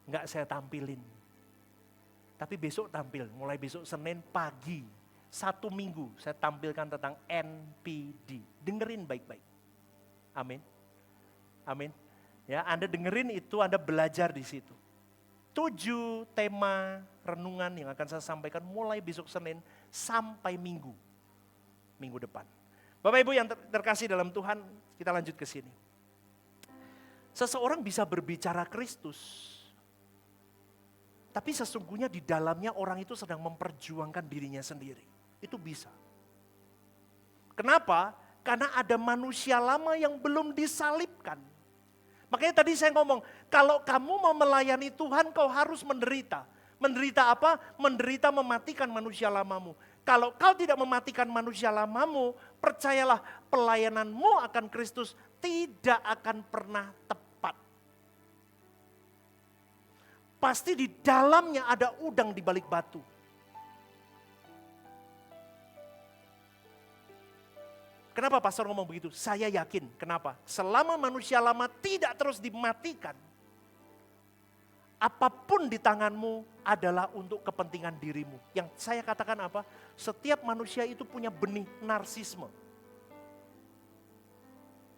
enggak saya tampilin. Tapi besok tampil, mulai besok Senin pagi, 1 minggu saya tampilkan tentang NPD. Dengerin baik-baik. Amin. Amin. Ya, Anda dengerin itu, Anda belajar di situ. 7 tema renungan yang akan saya sampaikan mulai besok Senin sampai Minggu depan. Bapak Ibu yang terkasih dalam Tuhan, kita lanjut ke sini. Seseorang bisa berbicara Kristus, tapi sesungguhnya di dalamnya orang itu sedang memperjuangkan dirinya sendiri. Itu bisa. Kenapa? Karena ada manusia lama yang belum disalibkan. Makanya tadi saya ngomong, kalau kamu mau melayani Tuhan, kau harus menderita. Menderita apa? Menderita mematikan manusia lamamu. Kalau kau tidak mematikan manusia lamamu, percayalah pelayananmu akan Kristus tidak akan pernah tepat. Pasti di dalamnya ada udang di balik batu. Kenapa pastor ngomong begitu? Saya yakin. Kenapa? Selama manusia lama tidak terus dimatikan, apapun di tanganmu adalah untuk kepentingan dirimu. Yang saya katakan apa? Setiap manusia itu punya benih narsisme.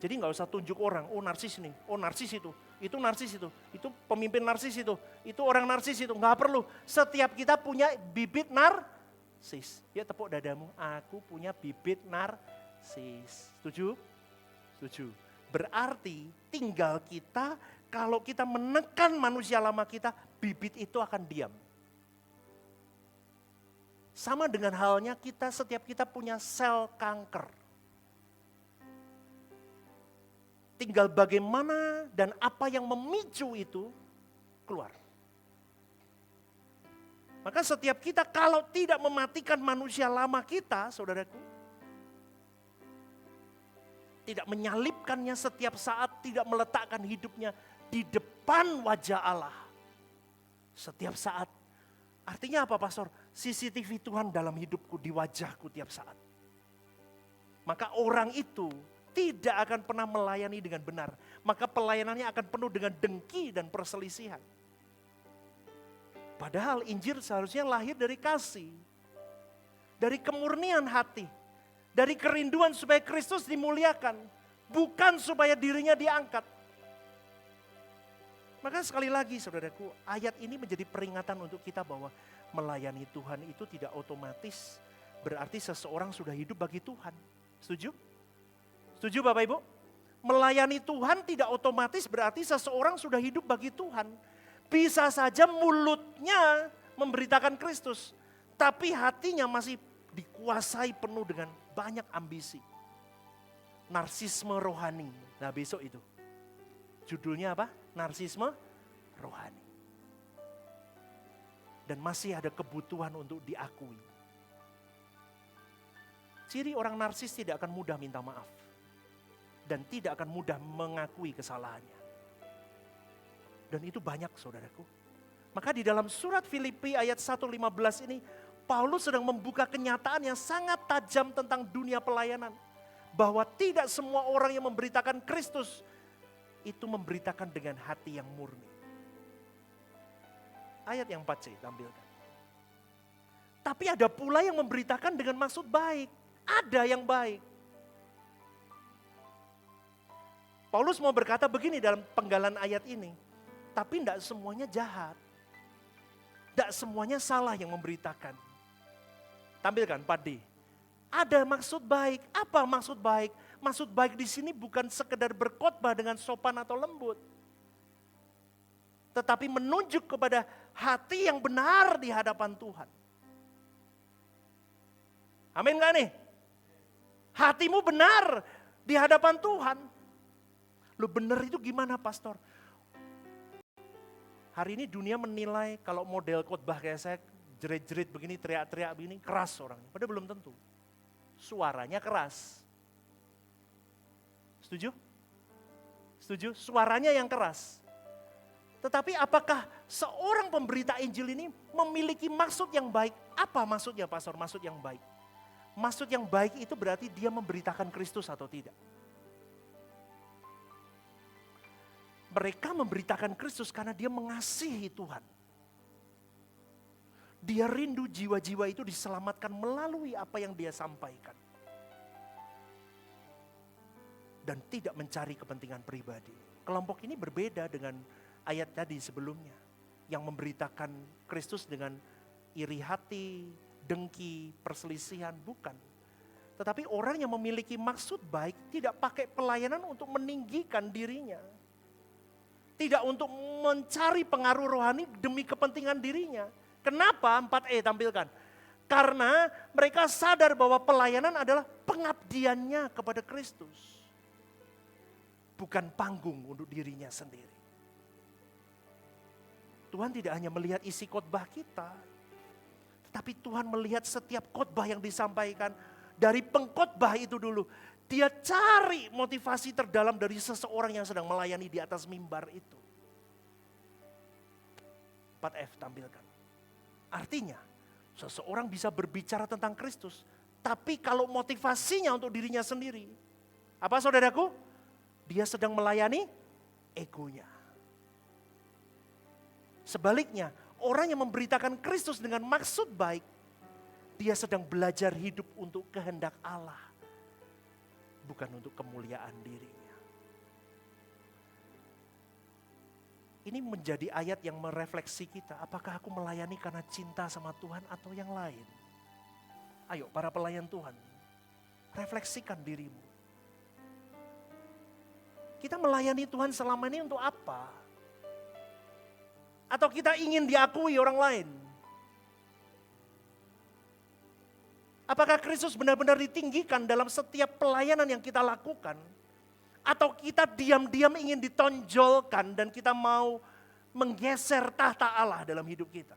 Jadi nggak usah tunjuk orang, oh narsis nih, oh narsis itu narsis itu pemimpin narsis itu orang narsis itu, nggak perlu. Setiap kita punya bibit narsis. Ya tepuk dadamu, aku punya bibit narsis. Setuju? Setuju. Berarti tinggal kita, kalau kita menekan manusia lama kita, bibit itu akan diam. Sama dengan halnya setiap kita punya sel kanker. Tinggal bagaimana dan apa yang memicu itu keluar. Maka setiap kita kalau tidak mematikan manusia lama kita, saudaraku, tidak menyalibkannya setiap saat, tidak meletakkan hidupnya di depan wajah Allah. Setiap saat. Artinya apa pastor? CCTV Tuhan dalam hidupku, di wajahku tiap saat. Maka orang itu tidak akan pernah melayani dengan benar. Maka pelayanannya akan penuh dengan dengki dan perselisihan. Padahal Injil seharusnya lahir dari kasih. Dari kemurnian hati. Dari kerinduan supaya Kristus dimuliakan. bukan supaya dirinya diangkat. Maka sekali lagi saudaraku, ayat ini menjadi peringatan untuk kita bahwa melayani Tuhan itu tidak otomatis berarti seseorang sudah hidup bagi Tuhan. Setuju? Setuju Bapak Ibu? Melayani Tuhan tidak otomatis berarti seseorang sudah hidup bagi Tuhan. Bisa saja mulutnya memberitakan Kristus, tapi hatinya masih dikuasai penuh dengan banyak ambisi. Narsisme rohani. Nah besok itu. Judulnya apa? Narsisme rohani. Dan masih ada kebutuhan untuk diakui. Ciri orang narsis tidak akan mudah minta maaf. Dan tidak akan mudah mengakui kesalahannya. Dan itu banyak saudaraku. Maka di dalam surat Filipi ayat 1:15 ini, Paulus sedang membuka kenyataan yang sangat tajam tentang dunia pelayanan. Bahwa tidak semua orang yang memberitakan Kristus itu memberitakan dengan hati yang murni. Ayat yang 4c tampilkan. Tapi ada pula yang memberitakan dengan maksud baik. Ada yang baik. Paulus mau berkata begini dalam penggalan ayat ini. Tapi tidak semuanya jahat. Tidak semuanya salah yang memberitakan. Tampilkan 4D. Ada maksud baik. Apa maksud baik? Maksud baik di sini bukan sekedar berkhotbah dengan sopan atau lembut. Tetapi menunjuk kepada hati yang benar di hadapan Tuhan. Amin gak nih? Hatimu benar di hadapan Tuhan. Lu benar itu gimana pastor? Hari ini dunia menilai kalau model khotbah kayak saya jerit-jerit begini, teriak-teriak begini, keras orangnya. Padahal belum tentu. Suaranya keras. Setuju? Setuju? Suaranya yang keras. Tetapi apakah seorang pemberita Injil ini memiliki maksud yang baik? Apa maksudnya pastor? Maksud yang baik. Maksud yang baik itu berarti dia memberitakan Kristus atau tidak. Mereka memberitakan Kristus karena dia mengasihi Tuhan. Dia rindu jiwa-jiwa itu diselamatkan melalui apa yang dia sampaikan. Dan tidak mencari kepentingan pribadi. Kelompok ini berbeda dengan ayat tadi sebelumnya. Yang memberitakan Kristus dengan iri hati, dengki, perselisihan, bukan. Tetapi orang yang memiliki maksud baik tidak pakai pelayanan untuk meninggikan dirinya. Tidak untuk mencari pengaruh rohani demi kepentingan dirinya. Kenapa? 4E tampilkan. Karena mereka sadar bahwa pelayanan adalah pengabdiannya kepada Kristus. Bukan panggung untuk dirinya sendiri. Tuhan tidak hanya melihat isi khotbah kita. Tetapi Tuhan melihat setiap khotbah yang disampaikan. Dari pengkhotbah itu dulu. Dia cari motivasi terdalam dari seseorang yang sedang melayani di atas mimbar itu. 4F tampilkan. Artinya, seseorang bisa berbicara tentang Kristus. Tapi kalau motivasinya untuk dirinya sendiri. Apa saudaraku? Dia sedang melayani egonya. Sebaliknya, orang yang memberitakan Kristus dengan maksud baik. Dia sedang belajar hidup untuk kehendak Allah. Bukan untuk kemuliaan dirinya. Ini menjadi ayat yang merefleksi kita. Apakah aku melayani karena cinta sama Tuhan atau yang lain? Ayo para pelayan Tuhan. Refleksikan dirimu. Kita melayani Tuhan selama ini untuk apa? Atau kita ingin diakui orang lain? Apakah Kristus benar-benar ditinggikan dalam setiap pelayanan yang kita lakukan? Atau kita diam-diam ingin ditonjolkan dan kita mau menggeser tahta Allah dalam hidup kita?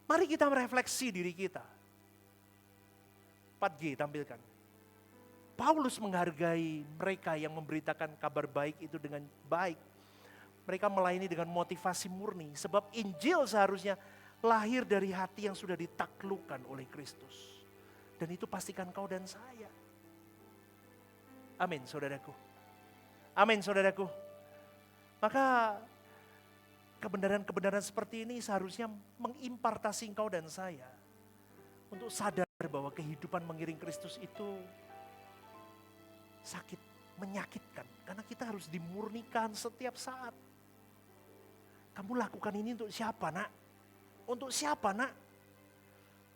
Mari kita merefleksi diri kita. 4G tampilkan. Paulus menghargai mereka yang memberitakan kabar baik itu dengan baik. Mereka melayani dengan motivasi murni. Sebab Injil seharusnya lahir dari hati yang sudah ditaklukkan oleh Kristus. Dan itu pastikan kau dan saya. Amin saudaraku. Amin saudaraku. Maka kebenaran-kebenaran seperti ini seharusnya mengimpartasi engkau dan saya. Untuk sadar bahwa kehidupan mengiring Kristus itu sakit, menyakitkan. Karena kita harus dimurnikan setiap saat. Kamu lakukan ini untuk siapa, Nak? Untuk siapa, Nak?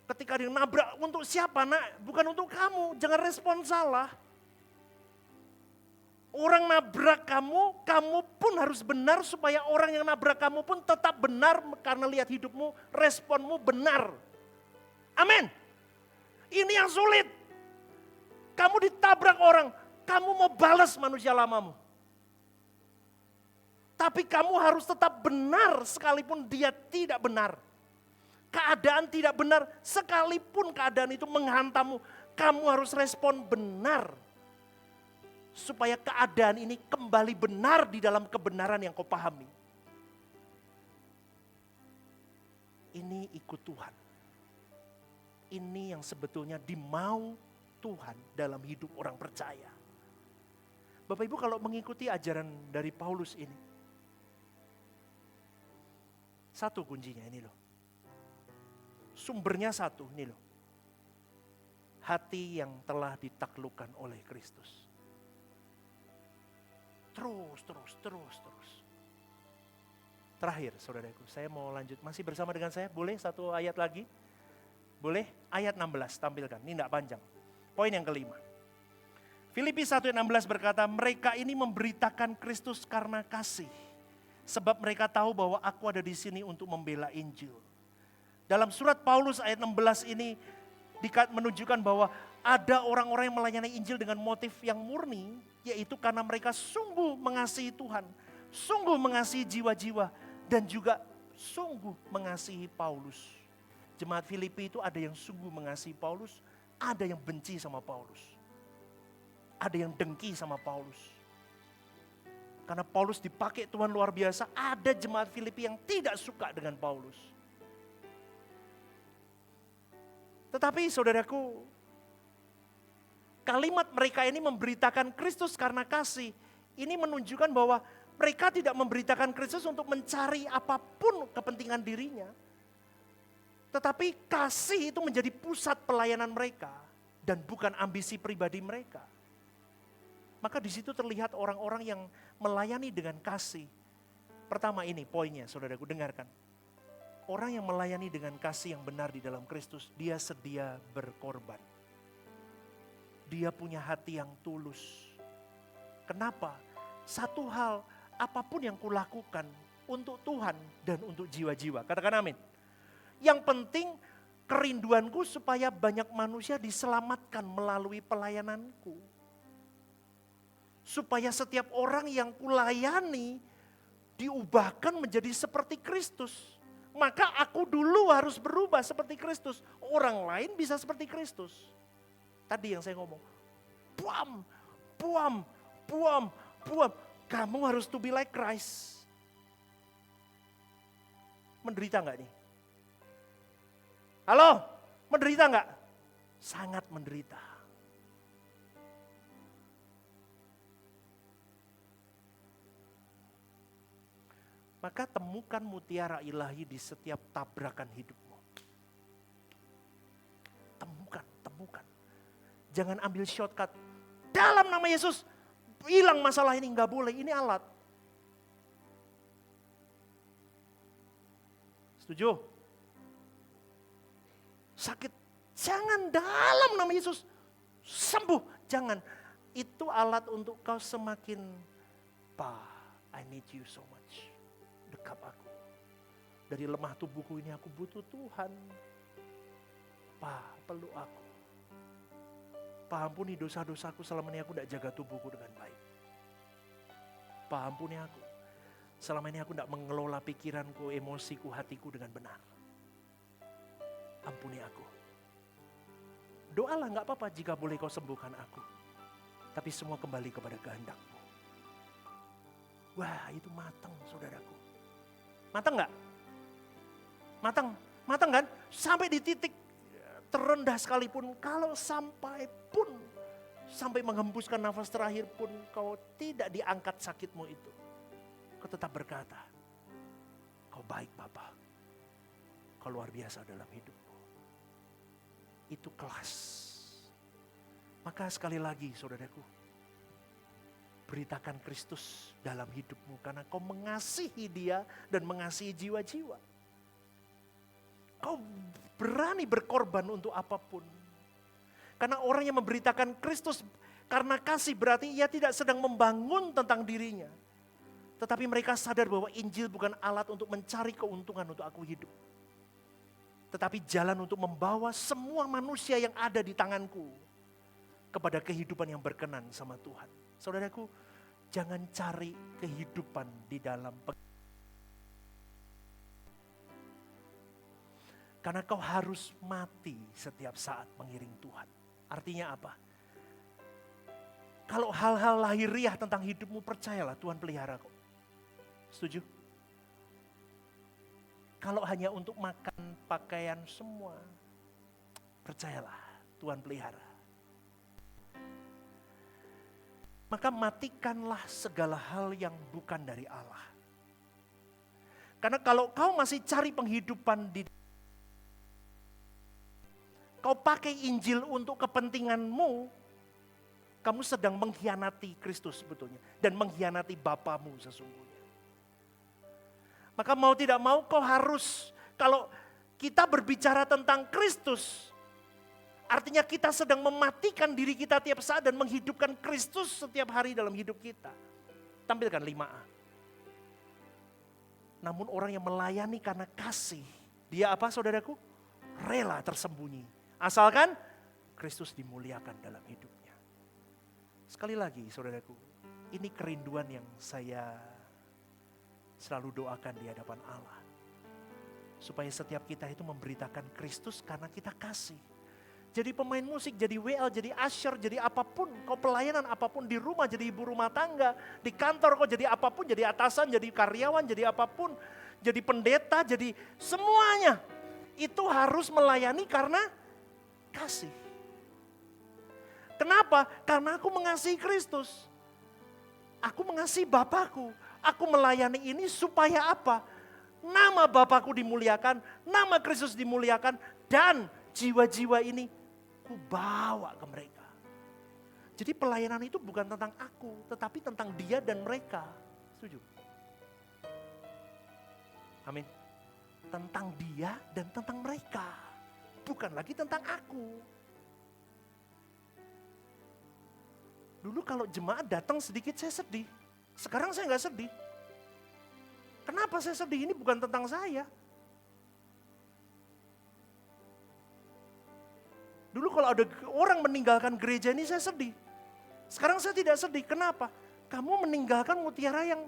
Ketika dia nabrak, untuk siapa, Nak? Bukan untuk kamu, jangan respon salah. Orang nabrak kamu, kamu pun harus benar supaya orang yang nabrak kamu pun tetap benar karena lihat hidupmu, responmu benar. Amin. Ini yang sulit. Kamu ditabrak orang, kamu mau balas manusia lamamu. Tapi kamu harus tetap benar sekalipun dia tidak benar. Keadaan tidak benar sekalipun keadaan itu menghantammu, kamu harus respon benar. Supaya keadaan ini kembali benar di dalam kebenaran yang kau pahami. Ini ikut Tuhan. Ini yang sebetulnya dimau Tuhan dalam hidup orang percaya. Bapak Ibu kalau mengikuti ajaran dari Paulus ini. Satu kuncinya ini loh. Sumbernya satu ini loh. Hati yang telah ditaklukkan oleh Kristus. Terus. Terakhir saudaraku, saya mau lanjut. Masih bersama dengan saya? Boleh satu ayat lagi? Boleh? Ayat 16 tampilkan, ini tidak panjang. Poin yang kelima. Filipi 1:16 berkata, mereka ini memberitakan Kristus karena kasih. Sebab mereka tahu bahwa aku ada di sini untuk membela Injil. Dalam surat Paulus ayat 16 ini menunjukkan bahwa ada orang-orang yang melayani Injil dengan motif yang murni, yaitu karena mereka sungguh mengasihi Tuhan, sungguh mengasihi jiwa-jiwa, dan juga sungguh mengasihi Paulus. Jemaat Filipi itu ada yang sungguh mengasihi Paulus, ada yang benci sama Paulus. Ada yang dengki sama Paulus. Karena Paulus dipakai Tuhan luar biasa, ada jemaat Filipi yang tidak suka dengan Paulus. Tetapi saudaraku, kalimat mereka ini memberitakan Kristus karena kasih. Ini menunjukkan bahwa mereka tidak memberitakan Kristus untuk mencari apapun kepentingan dirinya. Tetapi kasih itu menjadi pusat pelayanan mereka dan bukan ambisi pribadi mereka. Maka di situ terlihat orang-orang yang melayani dengan kasih. Pertama ini poinnya, saudaraku dengarkan. Orang yang melayani dengan kasih yang benar di dalam Kristus, dia sedia berkorban. Dia punya hati yang tulus. Kenapa? Satu hal, apapun yang kulakukan untuk Tuhan dan untuk jiwa-jiwa. Katakan amin. Yang penting kerinduanku supaya banyak manusia diselamatkan melalui pelayananku. Supaya setiap orang yang kulayani diubahkan menjadi seperti Kristus. Maka aku dulu harus berubah seperti Kristus. Orang lain bisa seperti Kristus. Tadi yang saya ngomong. Puam. Kamu harus to be like Christ. Menderita enggak nih? Halo? Menderita enggak? Sangat menderita. Maka temukan mutiara ilahi di setiap tabrakan hidupmu. Temukan. Jangan ambil shortcut. Dalam nama Yesus, hilang masalah ini, enggak boleh, ini alat. Setuju? Sakit, jangan dalam nama Yesus. Sembuh, jangan. Itu alat untuk kau semakin, I need you so much. Dekap aku. Dari lemah tubuhku ini aku butuh Tuhan. Peluk aku. Ampuni dosa-dosaku selama ini aku tidak jaga tubuhku dengan baik. Ampuni aku. Selama ini aku tidak mengelola pikiranku, emosiku, hatiku dengan benar. Ampuni aku. Doalah, gak apa-apa jika boleh kau sembuhkan aku. Tapi semua kembali kepada kehendak-Mu. Wah, itu matang saudaraku. Matang gak? Matang kan? Sampai di titik terendah sekalipun, kalau sampai menghembuskan nafas terakhir pun kau tidak diangkat sakitmu itu. Kau tetap berkata, kau baik Bapa. Kau luar biasa dalam hidupmu. Itu kelas. Maka sekali lagi saudaraku, beritakan Kristus dalam hidupmu karena kau mengasihi dia dan mengasihi jiwa-jiwa. Kau berani berkorban untuk apapun. Karena orang yang memberitakan Kristus karena kasih berarti ia tidak sedang membangun tentang dirinya. Tetapi mereka sadar bahwa Injil bukan alat untuk mencari keuntungan untuk aku hidup. Tetapi jalan untuk membawa semua manusia yang ada di tanganku kepada kehidupan yang berkenan sama Tuhan. Saudaraku, jangan cari kehidupan di dalam karena kau harus mati setiap saat mengiring Tuhan. Artinya apa? Kalau hal-hal lahiriah tentang hidupmu, percayalah Tuhan pelihara kok. Setuju? Kalau hanya untuk makan, pakaian semua, percayalah Tuhan pelihara. Maka matikanlah segala hal yang bukan dari Allah. Karena kalau kau masih cari penghidupan kau pakai Injil untuk kepentinganmu, kamu sedang mengkhianati Kristus sebetulnya. Dan mengkhianati Bapamu sesungguhnya. Maka mau tidak mau kau harus, kalau kita berbicara tentang Kristus, artinya kita sedang mematikan diri kita tiap saat dan menghidupkan Kristus setiap hari dalam hidup kita. Tampilkan 5A. Namun orang yang melayani karena kasih, dia apa saudaraku? Rela tersembunyi. Asalkan Kristus dimuliakan dalam hidupnya. Sekali lagi saudaraku, ini kerinduan yang saya selalu doakan di hadapan Allah. Supaya setiap kita itu memberitakan Kristus karena kita kasih. Jadi pemain musik, jadi WL, jadi usher, jadi apapun. Kau pelayanan apapun, di rumah jadi ibu rumah tangga. Di kantor kau jadi apapun, jadi atasan, jadi karyawan, jadi apapun. Jadi pendeta, jadi semuanya. Itu harus melayani karena kasih. Kenapa? Karena aku mengasihi Kristus. Aku mengasihi Bapakku. Aku melayani ini supaya apa? Nama Bapakku dimuliakan, nama Kristus dimuliakan, dan jiwa-jiwa ini ku bawa ke mereka. Jadi pelayanan itu bukan tentang aku, tetapi tentang dia dan mereka. Setuju? Amin. Tentang dia dan tentang mereka. Bukan lagi tentang aku. Dulu kalau jemaat datang sedikit saya sedih. Sekarang saya nggak sedih. Kenapa saya sedih? Ini bukan tentang saya. Dulu kalau ada orang meninggalkan gereja ini saya sedih. Sekarang saya tidak sedih. Kenapa? Kamu meninggalkan mutiara yang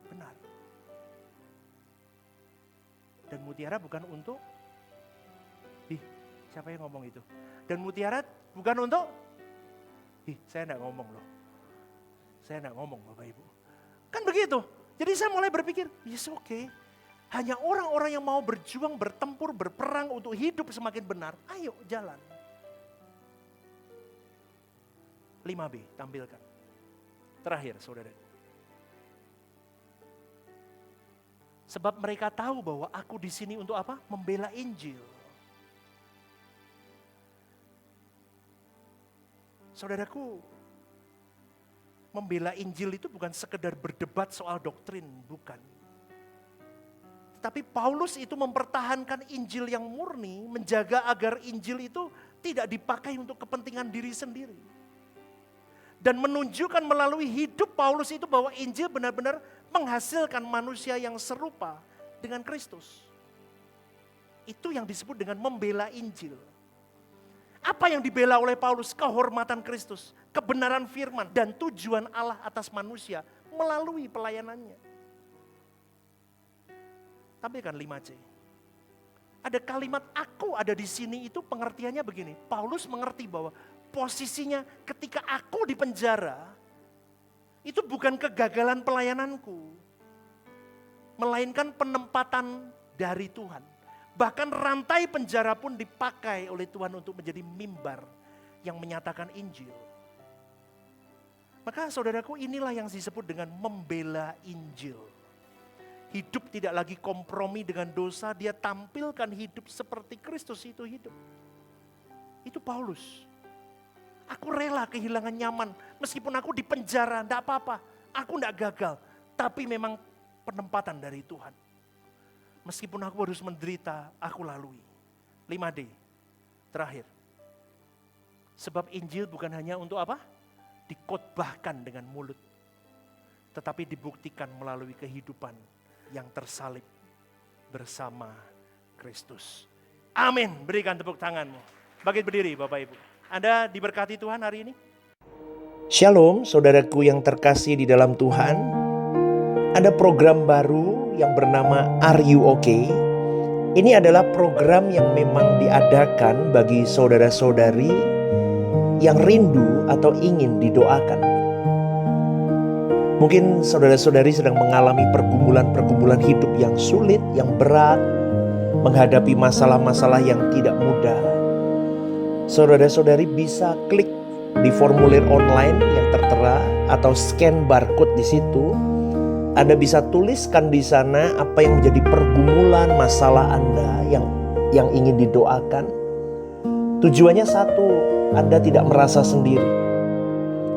benar. Dan mutiara bukan untuk, siapa yang ngomong itu? Dan mutiara bukan untuk, saya enggak ngomong loh. Saya enggak ngomong Bapak Ibu. Kan begitu. Jadi saya mulai berpikir, yes okay. Hanya orang-orang yang mau berjuang, bertempur, berperang untuk hidup semakin benar. Ayo jalan. 5B tampilkan. Terakhir saudara. Sebab mereka tahu bahwa aku di sini untuk apa? Membela Injil. Saudaraku, membela Injil itu bukan sekedar berdebat soal doktrin, bukan. Tetapi Paulus itu mempertahankan Injil yang murni, menjaga agar Injil itu tidak dipakai untuk kepentingan diri sendiri. Dan menunjukkan melalui hidup Paulus itu bahwa Injil benar-benar menghasilkan manusia yang serupa dengan Kristus. Itu yang disebut dengan membela Injil. Apa yang dibela oleh Paulus? Kehormatan Kristus, kebenaran firman, dan tujuan Allah atas manusia melalui pelayanannya. Tampilkan 5C. Ada kalimat aku ada di sini itu pengertiannya begini. Paulus mengerti bahwa posisinya ketika aku di penjara, itu bukan kegagalan pelayananku. Melainkan penempatan dari Tuhan. Bahkan rantai penjara pun dipakai oleh Tuhan untuk menjadi mimbar yang menyatakan Injil. Maka saudaraku, inilah yang disebut dengan membela Injil. Hidup tidak lagi kompromi dengan dosa, dia tampilkan hidup seperti Kristus itu hidup. Itu Paulus. Aku rela kehilangan nyaman, meskipun aku di penjara, enggak apa-apa. Aku enggak gagal, tapi memang penempatan dari Tuhan. Meskipun aku harus menderita, aku lalui. 5D, terakhir. Sebab Injil bukan hanya untuk apa? Dikotbahkan dengan mulut, tetapi dibuktikan melalui kehidupan yang tersalib bersama Kristus. Amin. Berikan tepuk tanganmu. Bangkit berdiri Bapak Ibu. Anda diberkati Tuhan hari ini. Shalom saudaraku yang terkasih di dalam Tuhan. Ada program baru yang bernama Are You Okay? Ini adalah program yang memang diadakan bagi saudara-saudari yang rindu atau ingin didoakan. Mungkin saudara-saudari sedang mengalami pergumulan-pergumulan hidup yang sulit, yang berat, menghadapi masalah-masalah yang tidak mudah. Saudara-saudari bisa klik di formulir online yang tertera atau scan barcode di situ. Anda bisa tuliskan di sana apa yang menjadi pergumulan masalah Anda yang ingin didoakan. Tujuannya satu, Anda tidak merasa sendiri.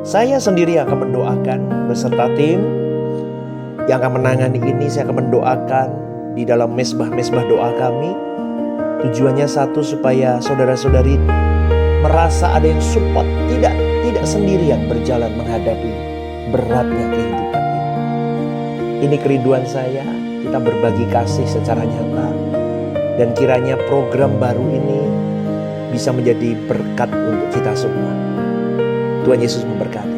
Saya sendiri yang akan mendoakan beserta tim yang akan menangani ini. Saya akan mendoakan di dalam mesbah-mesbah doa kami. Tujuannya satu, supaya saudara-saudari merasa ada yang support, tidak sendirian berjalan menghadapi beratnya kehidupan ini. Ini kerinduan saya, kita berbagi kasih secara nyata, dan kiranya program baru ini bisa menjadi berkat untuk kita semua. Tuhan Yesus memberkati.